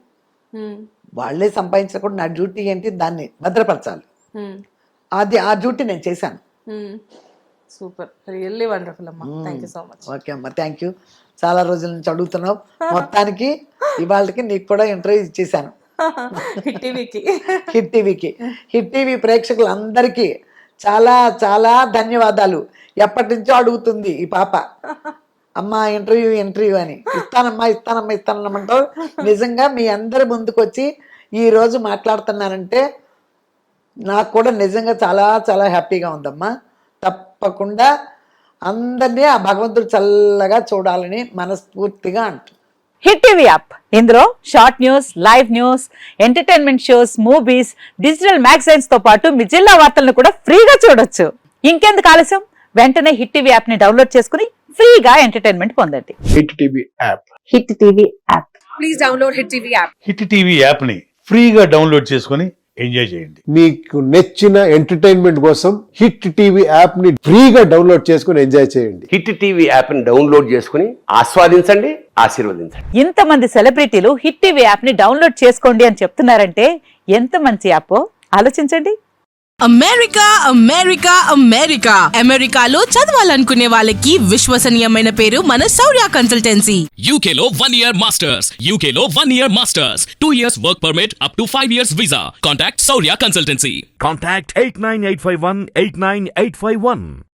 వాళ్ళే సంపాదించకుండా నా డ్యూటీ ఏంటి దాన్ని భద్రపరచాలి. ఆ డ్యూటీ నేను చేశాను. సూపర్, రియల్లీ వండర్ఫుల్ అమ్మా, thank you so much. Okay అమ్మా, థ్యాంక్ యూ. చాలా రోజుల నుంచి అడుగుతున్నావు, మొత్తానికి ఇవాళకి నీకు కూడా ఇంటర్వ్యూ ఇచ్చేసాను. హిట్ టీవీ ప్రేక్షకులందరికీ చాలా చాలా ధన్యవాదాలు. ఎప్పటి నుంచో అడుగుతుంది ఈ పాప, అమ్మా ఇంటర్వ్యూ అని ఇస్తానమ్మంటావు. నిజంగా మీ అందరి ముందుకు వచ్చి ఈరోజు మాట్లాడుతున్నానంటే నాకు కూడా నిజంగా చాలా చాలా హ్యాపీగా ఉందమ్మా. తప్పకుండా అందరినీ ఆ భగవంతుడు చల్లగా చూడాలని మనస్ఫూర్తిగా అంటున్నాను. హిట్ టీవీ యాప్, ఇందులో short news, live news, entertainment shows, movies, digital magazines తో పాటు మీ జిల్లా వార్తలను కూడా ఫ్రీగా చూడొచ్చు. ఇంకెందుకు ఆలస్యం, వెంటనే హిట్ టీవీ యాప్ ని డౌన్లోడ్ చేసుకుని ఫ్రీగా ఎంటర్టైన్మెంట్ పొందండి. Hit TV app. Hit TV app. Please download Hit TV app. Hit TV యాప్ని ఫ్రీగా డౌన్లోడ్ చేసుకొని ఎంజాయ్ చేయండి. మీకు నచ్చిన ఎంటర్టైన్మెంట్ కోసం హిట్ టీవీ యాప్ ని ఫ్రీగా డౌన్లోడ్ చేసుకుని ఎంజాయ్ చేయండి. హిట్ టీవీ యాప్ని డౌన్లోడ్ చేసుకుని ఆస్వాదించండి, ఆశీర్వదించండి. ఇంతమంది సెలబ్రిటీలు హిట్ టీవీ యాప్ ని డౌన్లోడ్ చేసుకోండి అని చెప్తున్నారంటే ఎంత మంచి యాప్ ఆలోచించండి. అమెరికా అమెరికాలో చదవాలనుకునే వాళ్ళకి విశ్వసనీయమైన పేరు మన శౌర్య కన్సల్టెన్సీ. UK లో 1 year masters. UK లో 1 year masters. 2 years work permit up to 5 years visa. Contact Saurya Consultancy. Contact 89851 89851.